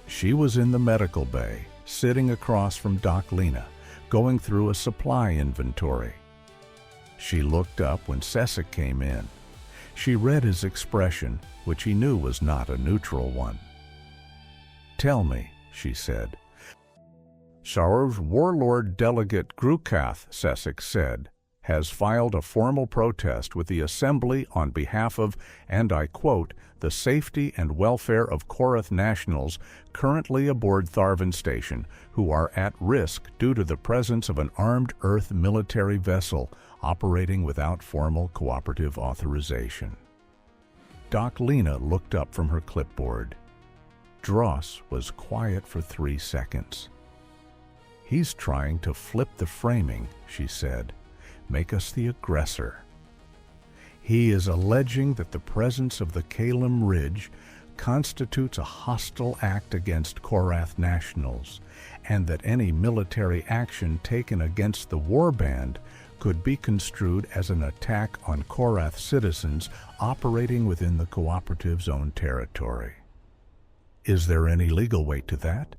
Speaker 1: She was in the medical bay, sitting across from Doc Lena, going through a supply inventory. She looked up when Sesek came in. She read his expression, which he knew was not a neutral one. "Tell me," she said. "Sarv's warlord delegate Grukath," Sesek said, "has filed a formal protest with the Assembly on behalf of, and I quote, the safety and welfare of Chorrath nationals currently aboard Tharven Station, who are at risk due to the presence of an armed Earth military vessel operating without formal cooperative authorization." Doc Lena looked up from her clipboard. Dros was quiet for 3 seconds. "He's trying to flip the framing," she said, "make us the aggressor. He is alleging that the presence of the Caelum Ridge constitutes a hostile act against Chorrath nationals, and that any military action taken against the warband could be construed as an attack on Chorrath citizens operating within the Cooperative's own territory. Is there any legal weight to that?"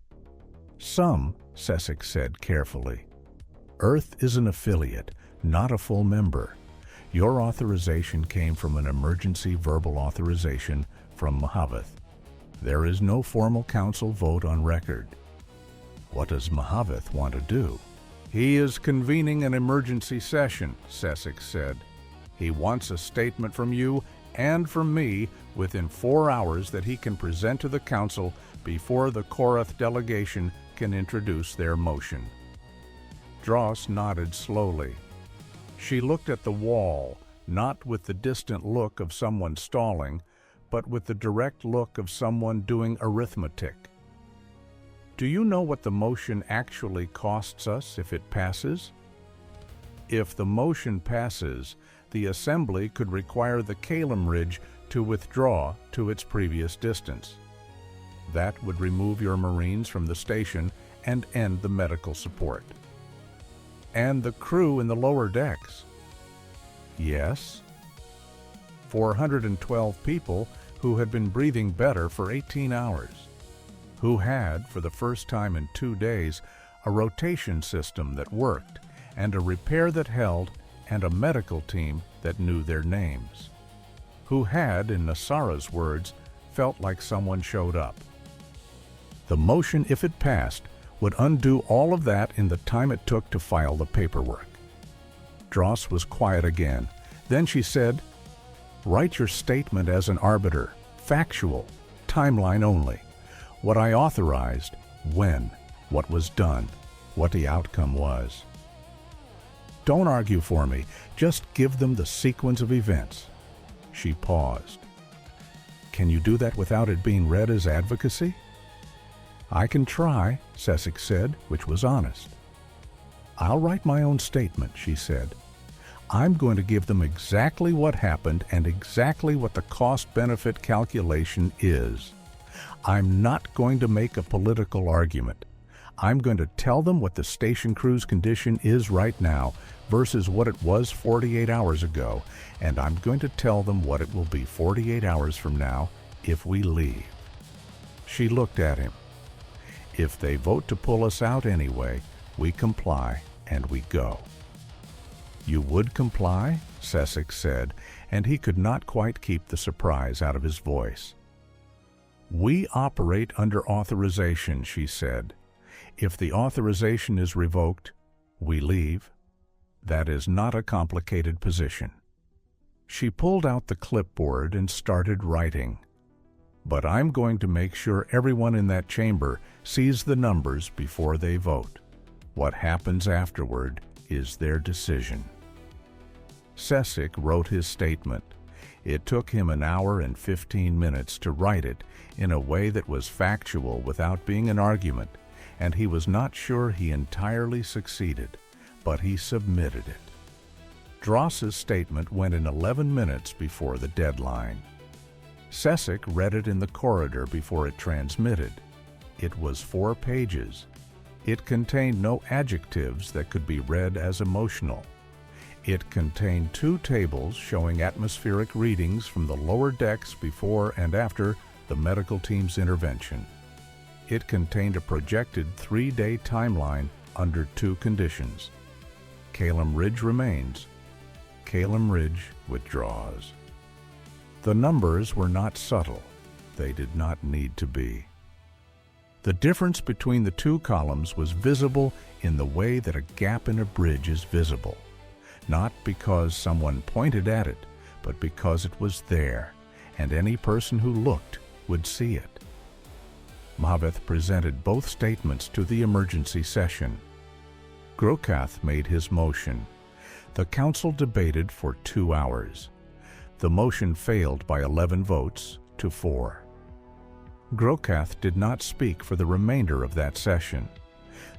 Speaker 1: "Some," Sesek said carefully. "Earth is an affiliate, not a full member. Your authorization came from an emergency verbal authorization from Mahaveth. There is no formal council vote on record." "What does Mahaveth want to do?" "He is convening an emergency session," Sesek said. "He wants a statement from you and from me within 4 hours that he can present to the council before the Chorrath delegation can introduce their motion." Dros nodded slowly. She looked at the wall, not with the distant look of someone stalling, but with the direct look of someone doing arithmetic. "Do you know what the motion actually costs us if it passes?" "If the motion passes, the Assembly could require the Caelum Ridge to withdraw to its previous distance. That would remove your Marines from the station and end the medical support." "And the crew in the lower decks?" "Yes." 412 people who had been breathing better for 18 hours, who had, for the first time in 2 days, a rotation system that worked, and a repair that held, and a medical team that knew their names, who had, in Nasara's words, felt like someone showed up. The motion, if it passed, would undo all of that in the time it took to file the paperwork. Dros was quiet again. Then she said, "Write your statement as an arbiter, factual, timeline only. What I authorized, when, what was done, what the outcome was. Don't argue for me, just give them the sequence of events." She paused. "Can you do that without it being read as advocacy?" "I can try," Sesek said, which was honest. "I'll write my own statement," she said. "I'm going to give them exactly what happened and exactly what the cost-benefit calculation is. I'm not going to make a political argument. I'm going to tell them what the station crew's condition is right now versus what it was 48 hours ago, and I'm going to tell them what it will be 48 hours from now if we leave." She looked at him. "If they vote to pull us out anyway, we comply and we go." "You would comply?" Sesek said, and he could not quite keep the surprise out of his voice. "We operate under authorization," she said. "If the authorization is revoked, we leave. That is not a complicated position." She pulled out the clipboard and started writing. "But I'm going to make sure everyone in that chamber sees the numbers before they vote. What happens afterward is their decision." Sesek wrote his statement. It took him an hour and 15 minutes to write it in a way that was factual without being an argument, and he was not sure he entirely succeeded, but he submitted it. Dros's statement went in 11 minutes before the deadline. Sesek read it in the corridor before it transmitted. It was 4 pages. It contained no adjectives that could be read as emotional. It contained 2 tables showing atmospheric readings from the lower decks before and after the medical team's intervention. It contained a projected 3-day timeline under 2 conditions. Caelum Ridge remains. Caelum Ridge withdraws. The numbers were not subtle. They did not need to be. The difference between the 2 columns was visible in the way that a gap in a bridge is visible, not because someone pointed at it, but because it was there, and any person who looked would see it. Maveth presented both statements to the emergency session. Grokath made his motion. The council debated for 2 hours. The motion failed by 11 votes to 4. Grokath did not speak for the remainder of that session.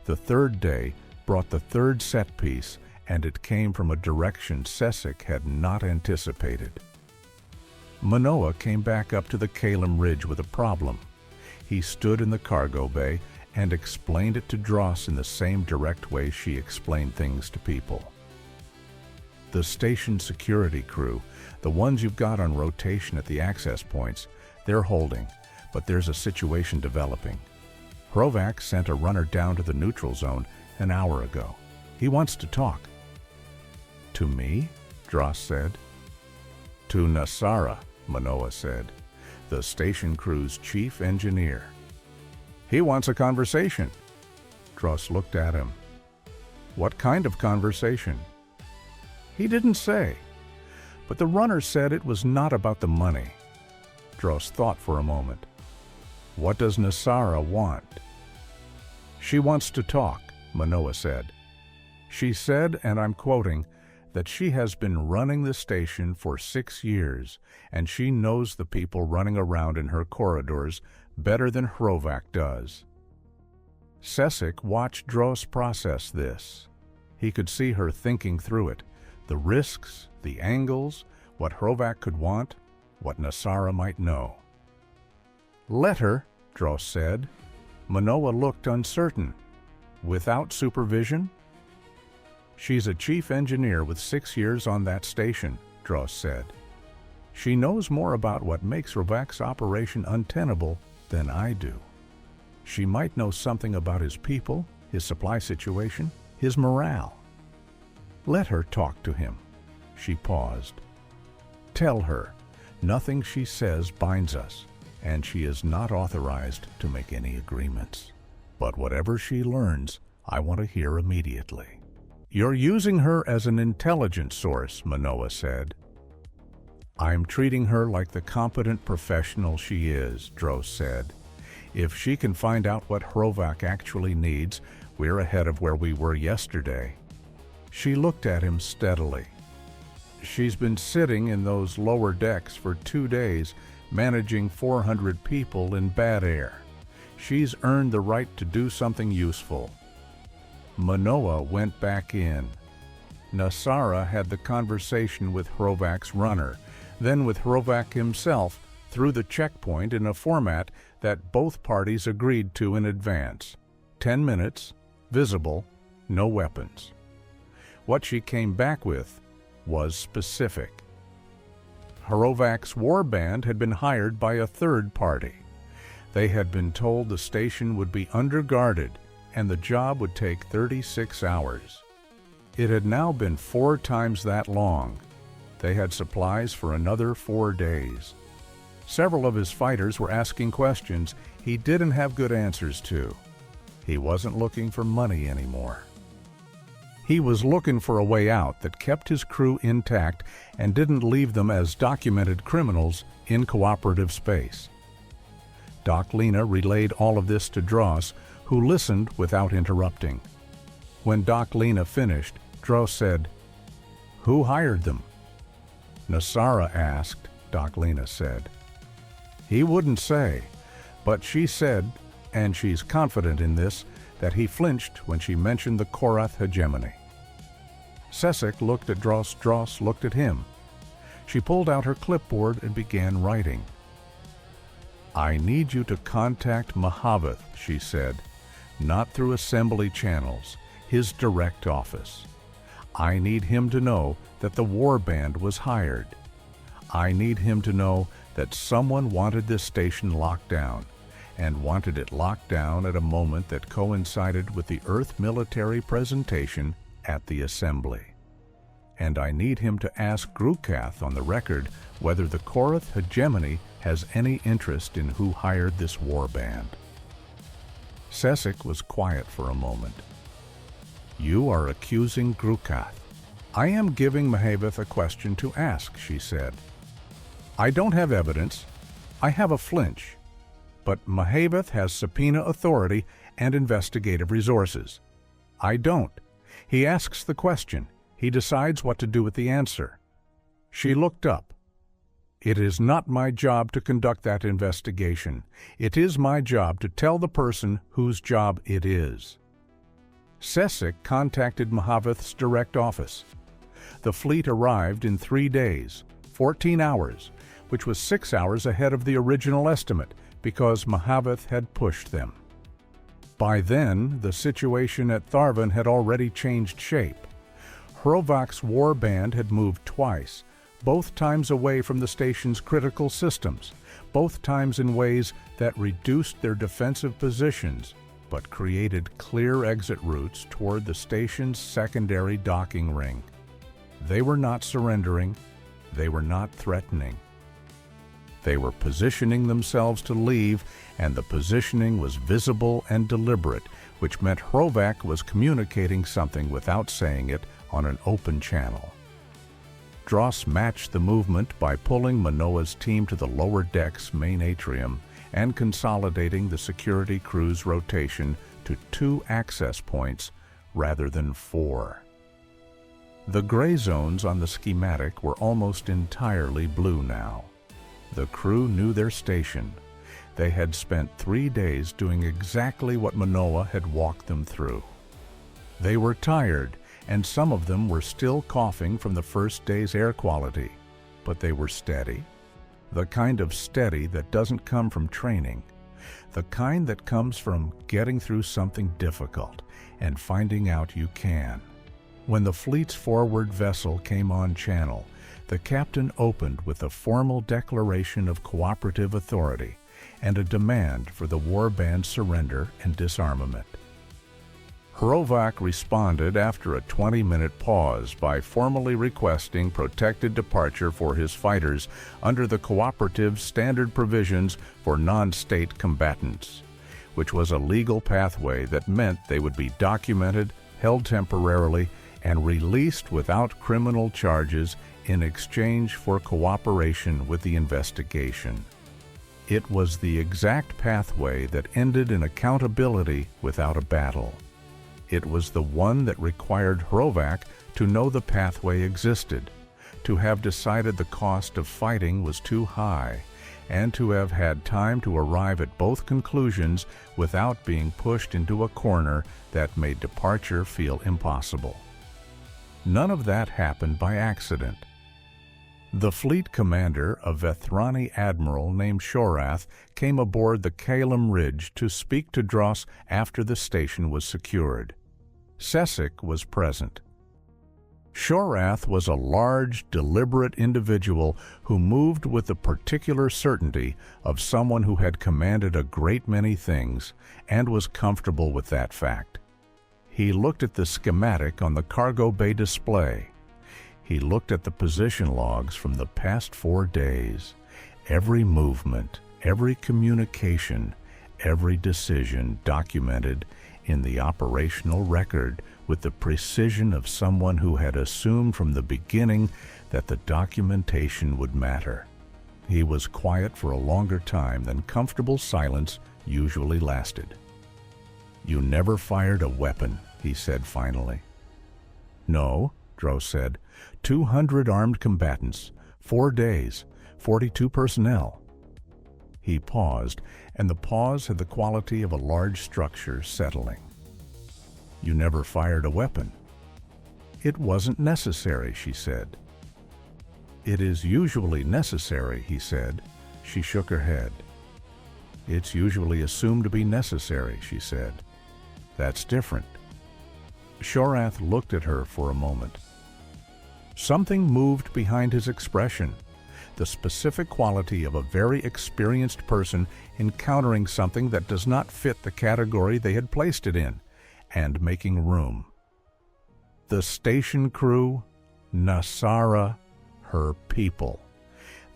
Speaker 1: The 3rd day brought the 3rd set piece, and it came from a direction Sesek had not anticipated. Manoa came back up to the Caelum Ridge with a problem. He stood in the cargo bay and explained it to Dros in the same direct way she explained things to people. The station security crew, the ones you've got on rotation at the access points, they're holding, but there's a situation developing. Hrovac sent a runner down to the neutral zone an hour ago. He wants to talk. To me? Dros said. To Nasara, Manoa said, the station crew's chief engineer. He wants a conversation. Dros looked at him. What kind of conversation? He didn't say, but the runner said it was not about the money. Dros thought for a moment. What does Nasara want? She wants to talk, Manoa said. She said, and I'm quoting, that she has been running the station for 6 years, and she knows the people running around in her corridors better than Hrovac does. Sesek watched Dros process this. He could see her thinking through it, the risks, the angles, what Hrovac could want, what Nasara might know. Let her, Dros said. Manoa looked uncertain. Without supervision? She's a chief engineer with 6 years on that station, Dros said. She knows more about what makes Hrovac's operation untenable than I do. She might know something about his people, his supply situation, his morale. Let her talk to him. She paused. Tell her, nothing she says binds us, and she is not authorized to make any agreements. But whatever she learns, I want to hear immediately. You're using her as an intelligence source, Manoa said. I'm treating her like the competent professional she is, Dros said. If she can find out what Hrovac actually needs, we're ahead of where we were yesterday. She looked at him steadily. She's been sitting in those lower decks for 2 days, managing 400 people in bad air. She's earned the right to do something useful. Manoa went back in. Nasara had the conversation with Hrovac's runner, then with Hrovac himself through the checkpoint in a format that both parties agreed to in advance. 10 minutes, visible, no weapons. What she came back with was specific. Hrovac's war band had been hired by a third party. They had been told the station would be underguarded and the job would take 36 hours. It had now been 4 times that long. They had supplies for another 4 days. Several of his fighters were asking questions he didn't have good answers to. He wasn't looking for money anymore. He was looking for a way out that kept his crew intact and didn't leave them as documented criminals in cooperative space. Doc Lena relayed all of this to Dros, who listened without interrupting. When Doc Lena finished, Dros said, "Who hired them?" Nasara asked, Doclina said. He wouldn't say, but she said, and she's confident in this, that he flinched when she mentioned the Chorrath hegemony. Sessek looked at Dros, Dros looked at him. She pulled out her clipboard and began writing. I need you to contact Mahaveth, she said, not through assembly channels, his direct office. I need him to know that the warband was hired. I need him to know that someone wanted this station locked down, and wanted it locked down at a moment that coincided with the Earth military presentation at the assembly. And I need him to ask Grukath on the record whether the Chorrath hegemony has any interest in who hired this warband. Sessek was quiet for a moment. You are accusing Grukath. I am giving Mahaveth a question to ask, she said. I don't have evidence. I have a flinch. But Mahaveth has subpoena authority and investigative resources. I don't. He asks the question. He decides what to do with the answer. She looked up. It is not my job to conduct that investigation. It is my job to tell the person whose job it is. Sessek contacted Mahaveth's direct office. The fleet arrived in 3 days, 14 hours, which was 6 hours ahead of the original estimate because Mahaveth had pushed them. By then, the situation at Tharven had already changed shape. Hrovak's warband had moved twice, both times away from the station's critical systems, both times in ways that reduced their defensive positions, but created clear exit routes toward the station's secondary docking ring. They were not surrendering. They were not threatening. They were positioning themselves to leave, and the positioning was visible and deliberate, which meant Hrovak was communicating something without saying it on an open channel. Dros matched the movement by pulling Manoa's team to the lower deck's main atrium and consolidating the security crew's rotation to 2 access points rather than 4. The gray zones on the schematic were almost entirely blue now. The crew knew their station. They had spent 3 days doing exactly what Manoa had walked them through. They were tired, and some of them were still coughing from the first day's air quality, but they were steady. The kind of steady that doesn't come from training. The kind that comes from getting through something difficult and finding out you can. When the fleet's forward vessel came on channel, the captain opened with a formal declaration of cooperative authority and a demand for the warband's surrender and disarmament. Hrovak responded after a 20-minute pause by formally requesting protected departure for his fighters under the cooperative standard provisions for non-state combatants, which was a legal pathway that meant they would be documented, held temporarily, and released without criminal charges in exchange for cooperation with the investigation. It was the exact pathway that ended in accountability without a battle. It was the one that required Hrovak to know the pathway existed, to have decided the cost of fighting was too high, and to have had time to arrive at both conclusions without being pushed into a corner that made departure feel impossible. None of that happened by accident. The fleet commander, a Vethrani admiral named Chorrath, came aboard the Caelum Ridge to speak to Dros after the station was secured. Sessek was present. Chorrath was a large, deliberate individual who moved with the particular certainty of someone who had commanded a great many things and was comfortable with that fact. He looked at the schematic on the cargo bay display. He looked at the position logs from the past 4 days. Every movement, every communication, every decision documented in the operational record with the precision of someone who had assumed from the beginning that the documentation would matter. He was quiet for a longer time than comfortable silence usually lasted. "You never fired a weapon," he said finally. "No," Dros said. 200 armed combatants, 4 days, 42 personnel. He paused, and the pause had the quality of a large structure settling. You never fired a weapon. It wasn't necessary, she said. It is usually necessary, he said. She shook her head. It's usually assumed to be necessary, she said. That's different. Chorrath looked at her for a moment. Something moved behind his expression, the specific quality of a very experienced person encountering something that does not fit the category they had placed it in, and making room. The station crew, Nasara, her people.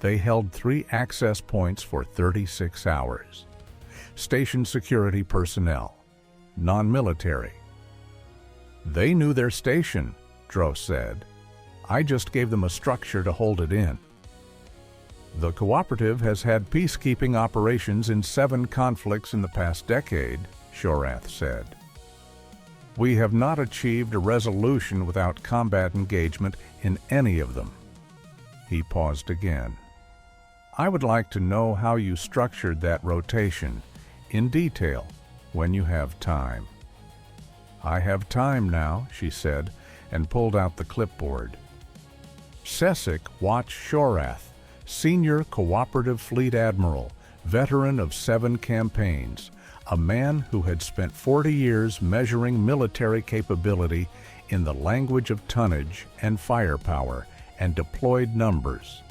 Speaker 1: They held 3 access points for 36 hours. Station security personnel, non-military. They knew their station, Dros said. I just gave them a structure to hold it in. The cooperative has had peacekeeping operations in 7 conflicts in the past decade, Chorrath said. We have not achieved a resolution without combat engagement in any of them. He paused again. I would like to know how you structured that rotation, in detail, when you have time. I have time now, she said, and pulled out the clipboard. Sessic watched Chorrath, Senior Cooperative Fleet Admiral, veteran of 7 campaigns, a man who had spent 40 years measuring military capability in the language of tonnage and firepower and deployed numbers,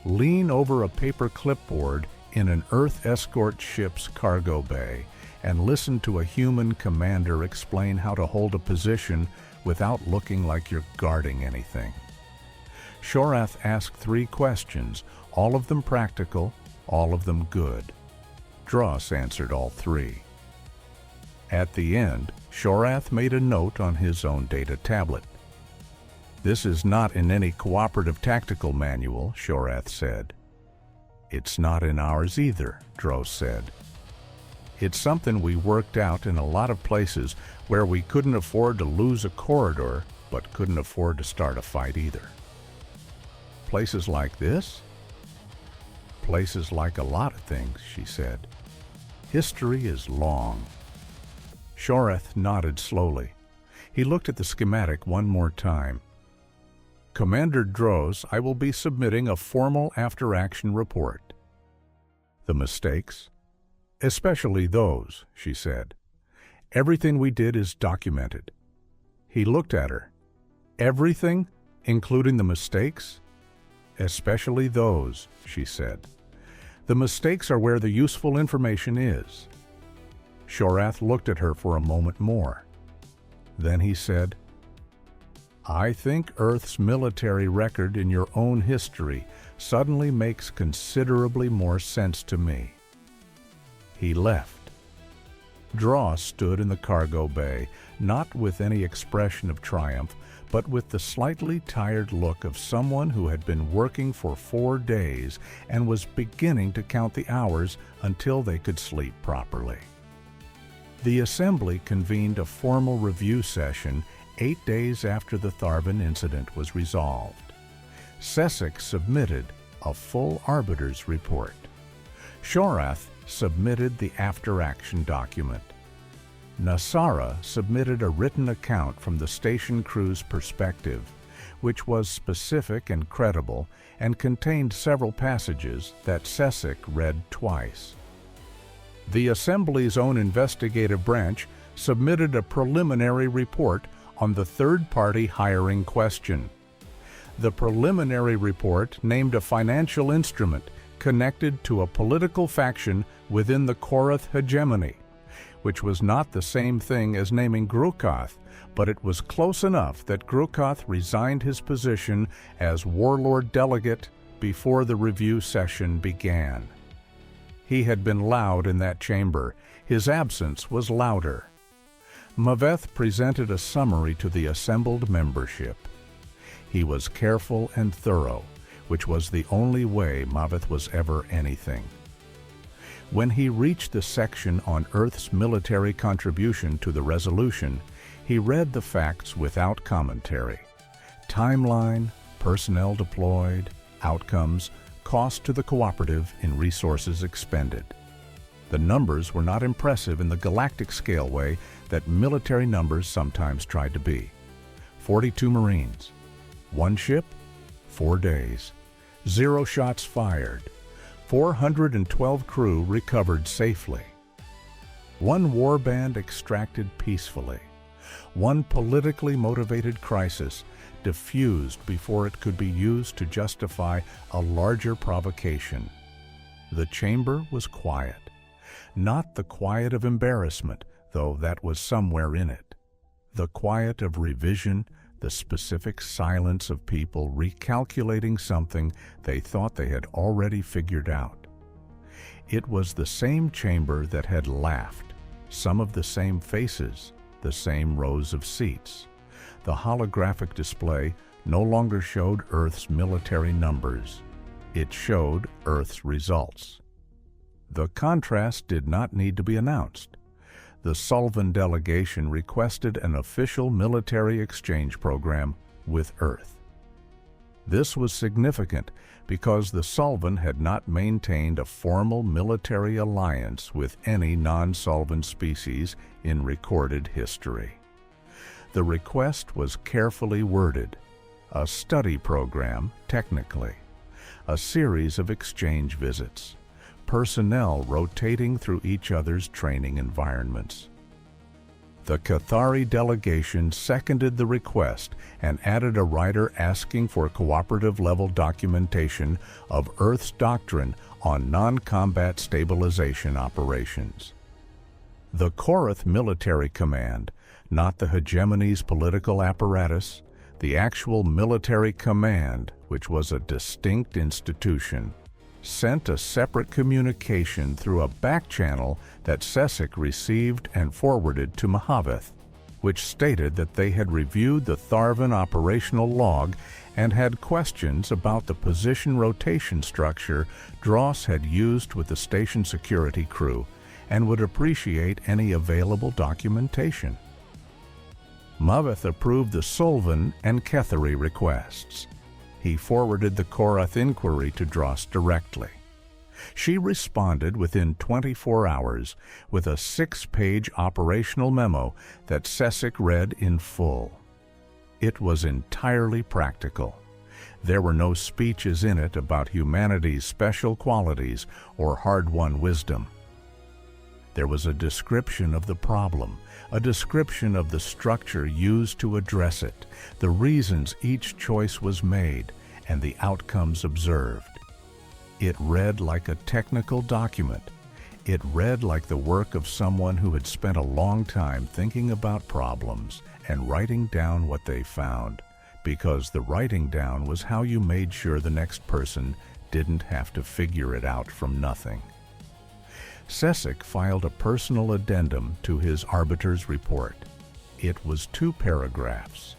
Speaker 1: lean over a paper clipboard in an Earth escort ship's cargo bay and listen to a human commander explain how to hold a position without looking like you're guarding anything. Chorrath asked 3 questions, all of them practical, all of them good. Dros answered all 3. At the end, Chorrath made a note on his own data tablet. This is not in any cooperative tactical manual, Chorrath said. It's not in ours either, Dros said. It's something we worked out in a lot of places where we couldn't afford to lose a corridor, but couldn't afford to start a fight either. Places like this? Places like a lot of things, she said. History is long. Chorrath nodded slowly. He looked at the schematic one more time. Commander Dros, I will be submitting a formal after-action report. The mistakes? Especially those, she said. Everything we did is documented. He looked at her. Everything, including the mistakes? Especially those, she said. The mistakes are where the useful information is. Chorrath looked at her for a moment more. Then he said, I think Earth's military record in your own history suddenly makes considerably more sense to me. He left. Dros stood in the cargo bay, not with any expression of triumph, but with the slightly tired look of someone who had been working for 4 days and was beginning to count the hours until they could sleep properly. The Assembly convened a formal review session 8 days after the Tharven incident was resolved. Sessic submitted a full arbiter's report. Chorrath submitted the after-action document. Nasara submitted a written account from the station crew's perspective, which was specific and credible and contained several passages that Sessic read twice. The Assembly's own investigative branch submitted a preliminary report on the third-party hiring question. The preliminary report named a financial instrument connected to a political faction within the Chorrath hegemony, which was not the same thing as naming Grukath, but it was close enough that Grukath resigned his position as warlord delegate before the review session began. He had been loud in that chamber. His absence was louder. Maveth presented a summary to the assembled membership. He was careful and thorough, which was the only way Maveth was ever anything. When he reached the section on Earth's military contribution to the resolution, he read the facts without commentary. Timeline, personnel deployed, Outcomes: cost to the cooperative in resources expended. The numbers were not impressive in the galactic scale way that military numbers sometimes tried to be. 42 Marines. 1 ship, 4 days. 0 shots fired. 412 crew recovered safely. 1 warband extracted peacefully. 1 politically motivated crisis diffused before it could be used to justify a larger provocation. The chamber was quiet. Not the quiet of embarrassment, though that was somewhere in it. The quiet of revision, the specific silence of people recalculating something they thought they had already figured out. It was the same chamber that had laughed, some of the same faces, the same rows of seats. The holographic display no longer showed Earth's military numbers. It showed Earth's results. The contrast did not need to be announced. The Sulven delegation requested an official military exchange program with Earth. This was significant because the Sulven had not maintained a formal military alliance with any non-Sulven species in recorded history. The request was carefully worded, a study program, technically, a series of exchange visits, personnel rotating through each other's training environments. The Cathari delegation seconded the request and added a rider asking for cooperative-level documentation of Earth's doctrine on non-combat stabilization operations. The Chorrath Military Command, not the hegemony's political apparatus, the actual military command, which was a distinct institution, sent a separate communication through a back channel that Sesic received and forwarded to Mahaveth, which stated that they had reviewed the Tharven operational log and had questions about the position rotation structure Dros had used with the station security crew and would appreciate any available documentation. Mahaveth approved the Sulven and Cathari requests. He forwarded the Chorrath inquiry to Dros directly. She responded within 24 hours with a 6-page operational memo that Sesic read in full. It was entirely practical. There were no speeches in it about humanity's special qualities or hard-won wisdom. There was a description of the problem, a description of the structure used to address it, the reasons each choice was made, and the outcomes observed. It read like a technical document. It read like the work of someone who had spent a long time thinking about problems and writing down what they found, because the writing down was how you made sure the next person didn't have to figure it out from nothing. Sesic filed a personal addendum to his arbiter's report. It was 2 paragraphs.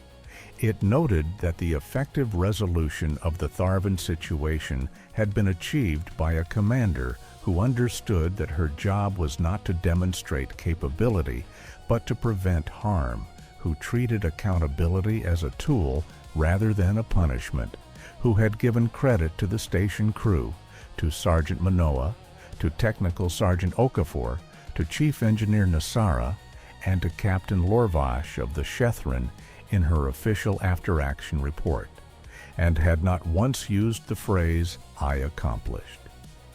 Speaker 1: It noted that the effective resolution of the Tharven situation had been achieved by a commander who understood that her job was not to demonstrate capability, but to prevent harm, who treated accountability as a tool rather than a punishment, who had given credit to the station crew, to Sergeant Manoa, to Technical Sergeant Okafor, to Chief Engineer Nasara, and to Captain Lorvash of the Shethrin in her official after-action report, and had not once used the phrase, "I accomplished."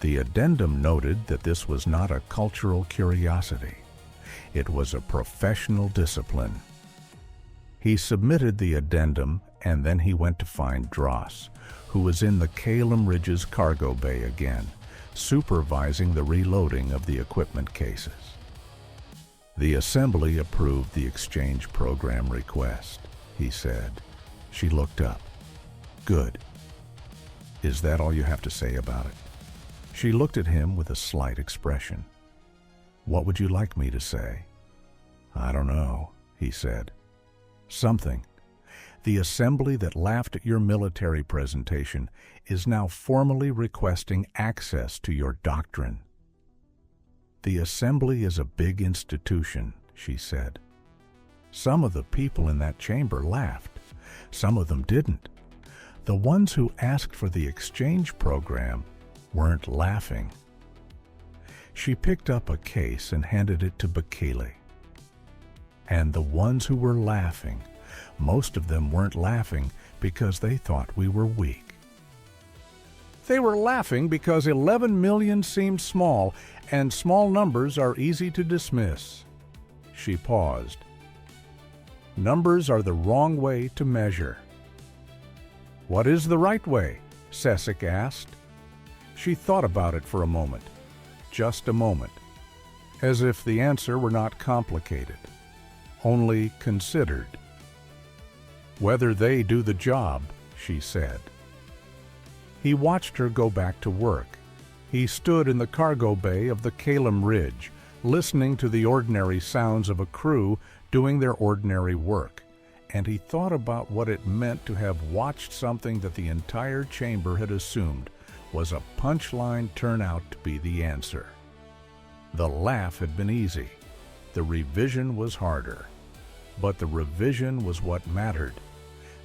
Speaker 1: The addendum noted that this was not a cultural curiosity. It was a professional discipline. He submitted the addendum, and then he went to find Dros, who was in the Caelum Ridge's cargo bay again, supervising the reloading of the equipment cases. The Assembly approved the exchange program request, he said. She looked up. Good. Is that all you have to say about it? She looked at him with a slight expression. What would you like me to say? I don't know, he said. Something. The Assembly that laughed at your military presentation is now formally requesting access to your doctrine. The Assembly is a big institution, she said. Some of the people in that chamber laughed. Some of them didn't. The ones who asked for the exchange program weren't laughing. She picked up a case and handed it to Bekele. And the ones who were laughing, most of them weren't laughing because they thought we were weak. They were laughing because 11 million seemed small, and small numbers are easy to dismiss. She paused. Numbers are the wrong way to measure. What is the right way? Cesic asked. She thought about it for a moment, just a moment, as if the answer were not complicated, only considered. Whether they do the job, she said. He watched her go back to work. He stood in the cargo bay of the Caelum Ridge, listening to the ordinary sounds of a crew doing their ordinary work, and he thought about what it meant to have watched something that the entire chamber had assumed was a punchline turn out to be the answer. The laugh had been easy. The revision was harder. But the revision was what mattered.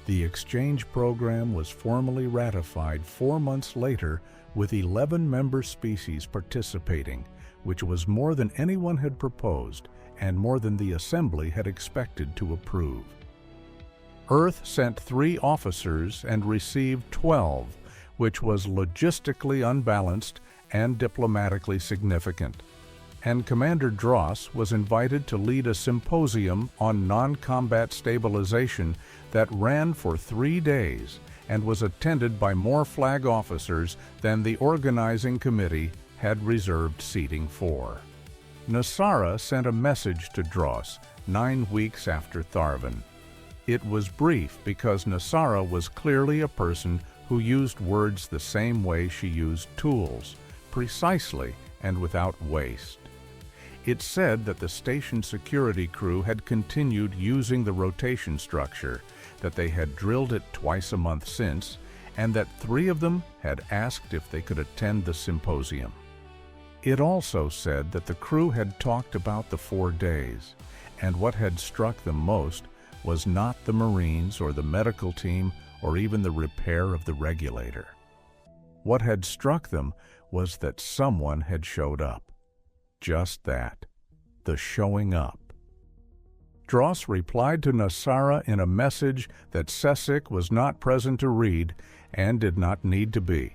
Speaker 1: The exchange program was formally ratified 4 months later with 11 member species participating, which was more than anyone had proposed and more than the Assembly had expected to approve. Earth sent 3 officers and received 12, which was logistically unbalanced and diplomatically significant. And Commander Dros was invited to lead a symposium on non-combat stabilization that ran for 3 days and was attended by more flag officers than the organizing committee had reserved seating for. Nasara sent a message to Dros 9 weeks after Tharven. It was brief because Nasara was clearly a person who used words the same way she used tools, precisely and without waste. It said that the station security crew had continued using the rotation structure, that they had drilled it twice a month since, and that 3 of them had asked if they could attend the symposium. It also said that the crew had talked about the 4 days, and what had struck them most was not the Marines or the medical team or even the repair of the regulator. What had struck them was that someone had showed up. Just that, the showing up. Dros replied to Nasara in a message that Cesic was not present to read and did not need to be.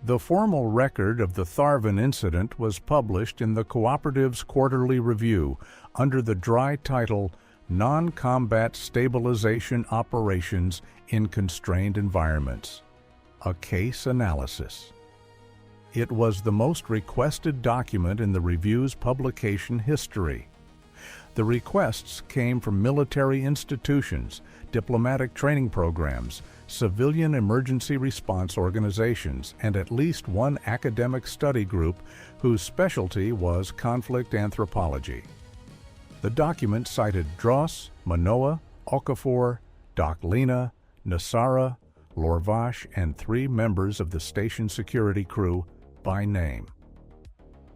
Speaker 1: The formal record of the Tharven incident was published in the Cooperative's Quarterly Review under the dry title Non-Combat Stabilization Operations in Constrained Environments, a Case Analysis. It was the most requested document in the review's publication history. The requests came from military institutions, diplomatic training programs, civilian emergency response organizations, and at least one academic study group whose specialty was conflict anthropology. The document cited Dros, Manoa, Okafor, Doc Lena, Nasara, Lorvash, and 3 members of the station security crew by name.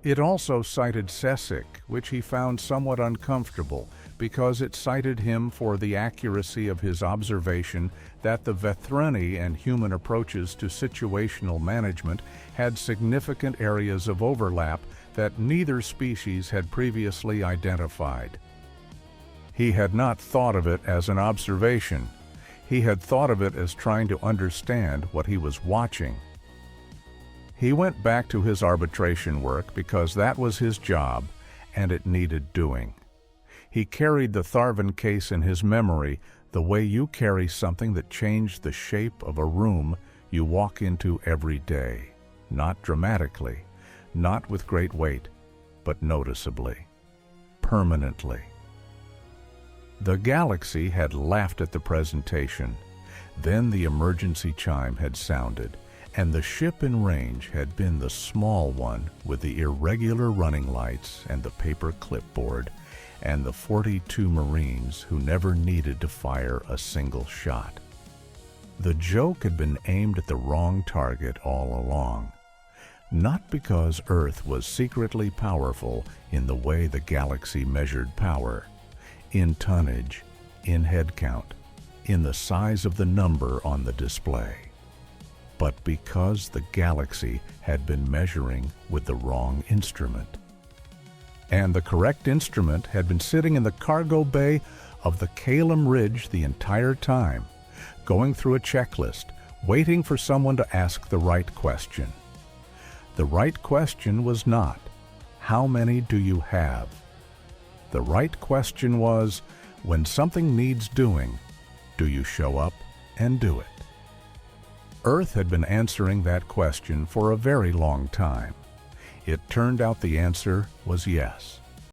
Speaker 1: It also cited Cesic, which he found somewhat uncomfortable because it cited him for the accuracy of his observation that the Vethrani and human approaches to situational management had significant areas of overlap that neither species had previously identified. He had not thought of it as an observation. He had thought of it as trying to understand what he was watching. He went back to his arbitration work because that was his job and it needed doing. He carried the Tharven case in his memory the way you carry something that changed the shape of a room you walk into every day, not dramatically, not with great weight, but noticeably, permanently. The galaxy had laughed at the presentation. Then the emergency chime had sounded, and the ship in range had been the small one with the irregular running lights and the paper clipboard, and the 42 Marines who never needed to fire a single shot. The joke had been aimed at the wrong target all along, not because Earth was secretly powerful in the way the galaxy measured power, in tonnage, in headcount, in the size of the number on the display, but because the galaxy had been measuring with the wrong instrument. And the correct instrument had been sitting in the cargo bay of the Caelum Ridge the entire time, going through a checklist, waiting for someone to ask the right question. The right question was not, "How many do you have?" The right question was, when something needs doing, do you show up and do it? Earth had been answering that question for a very long time. It turned out the answer was yes.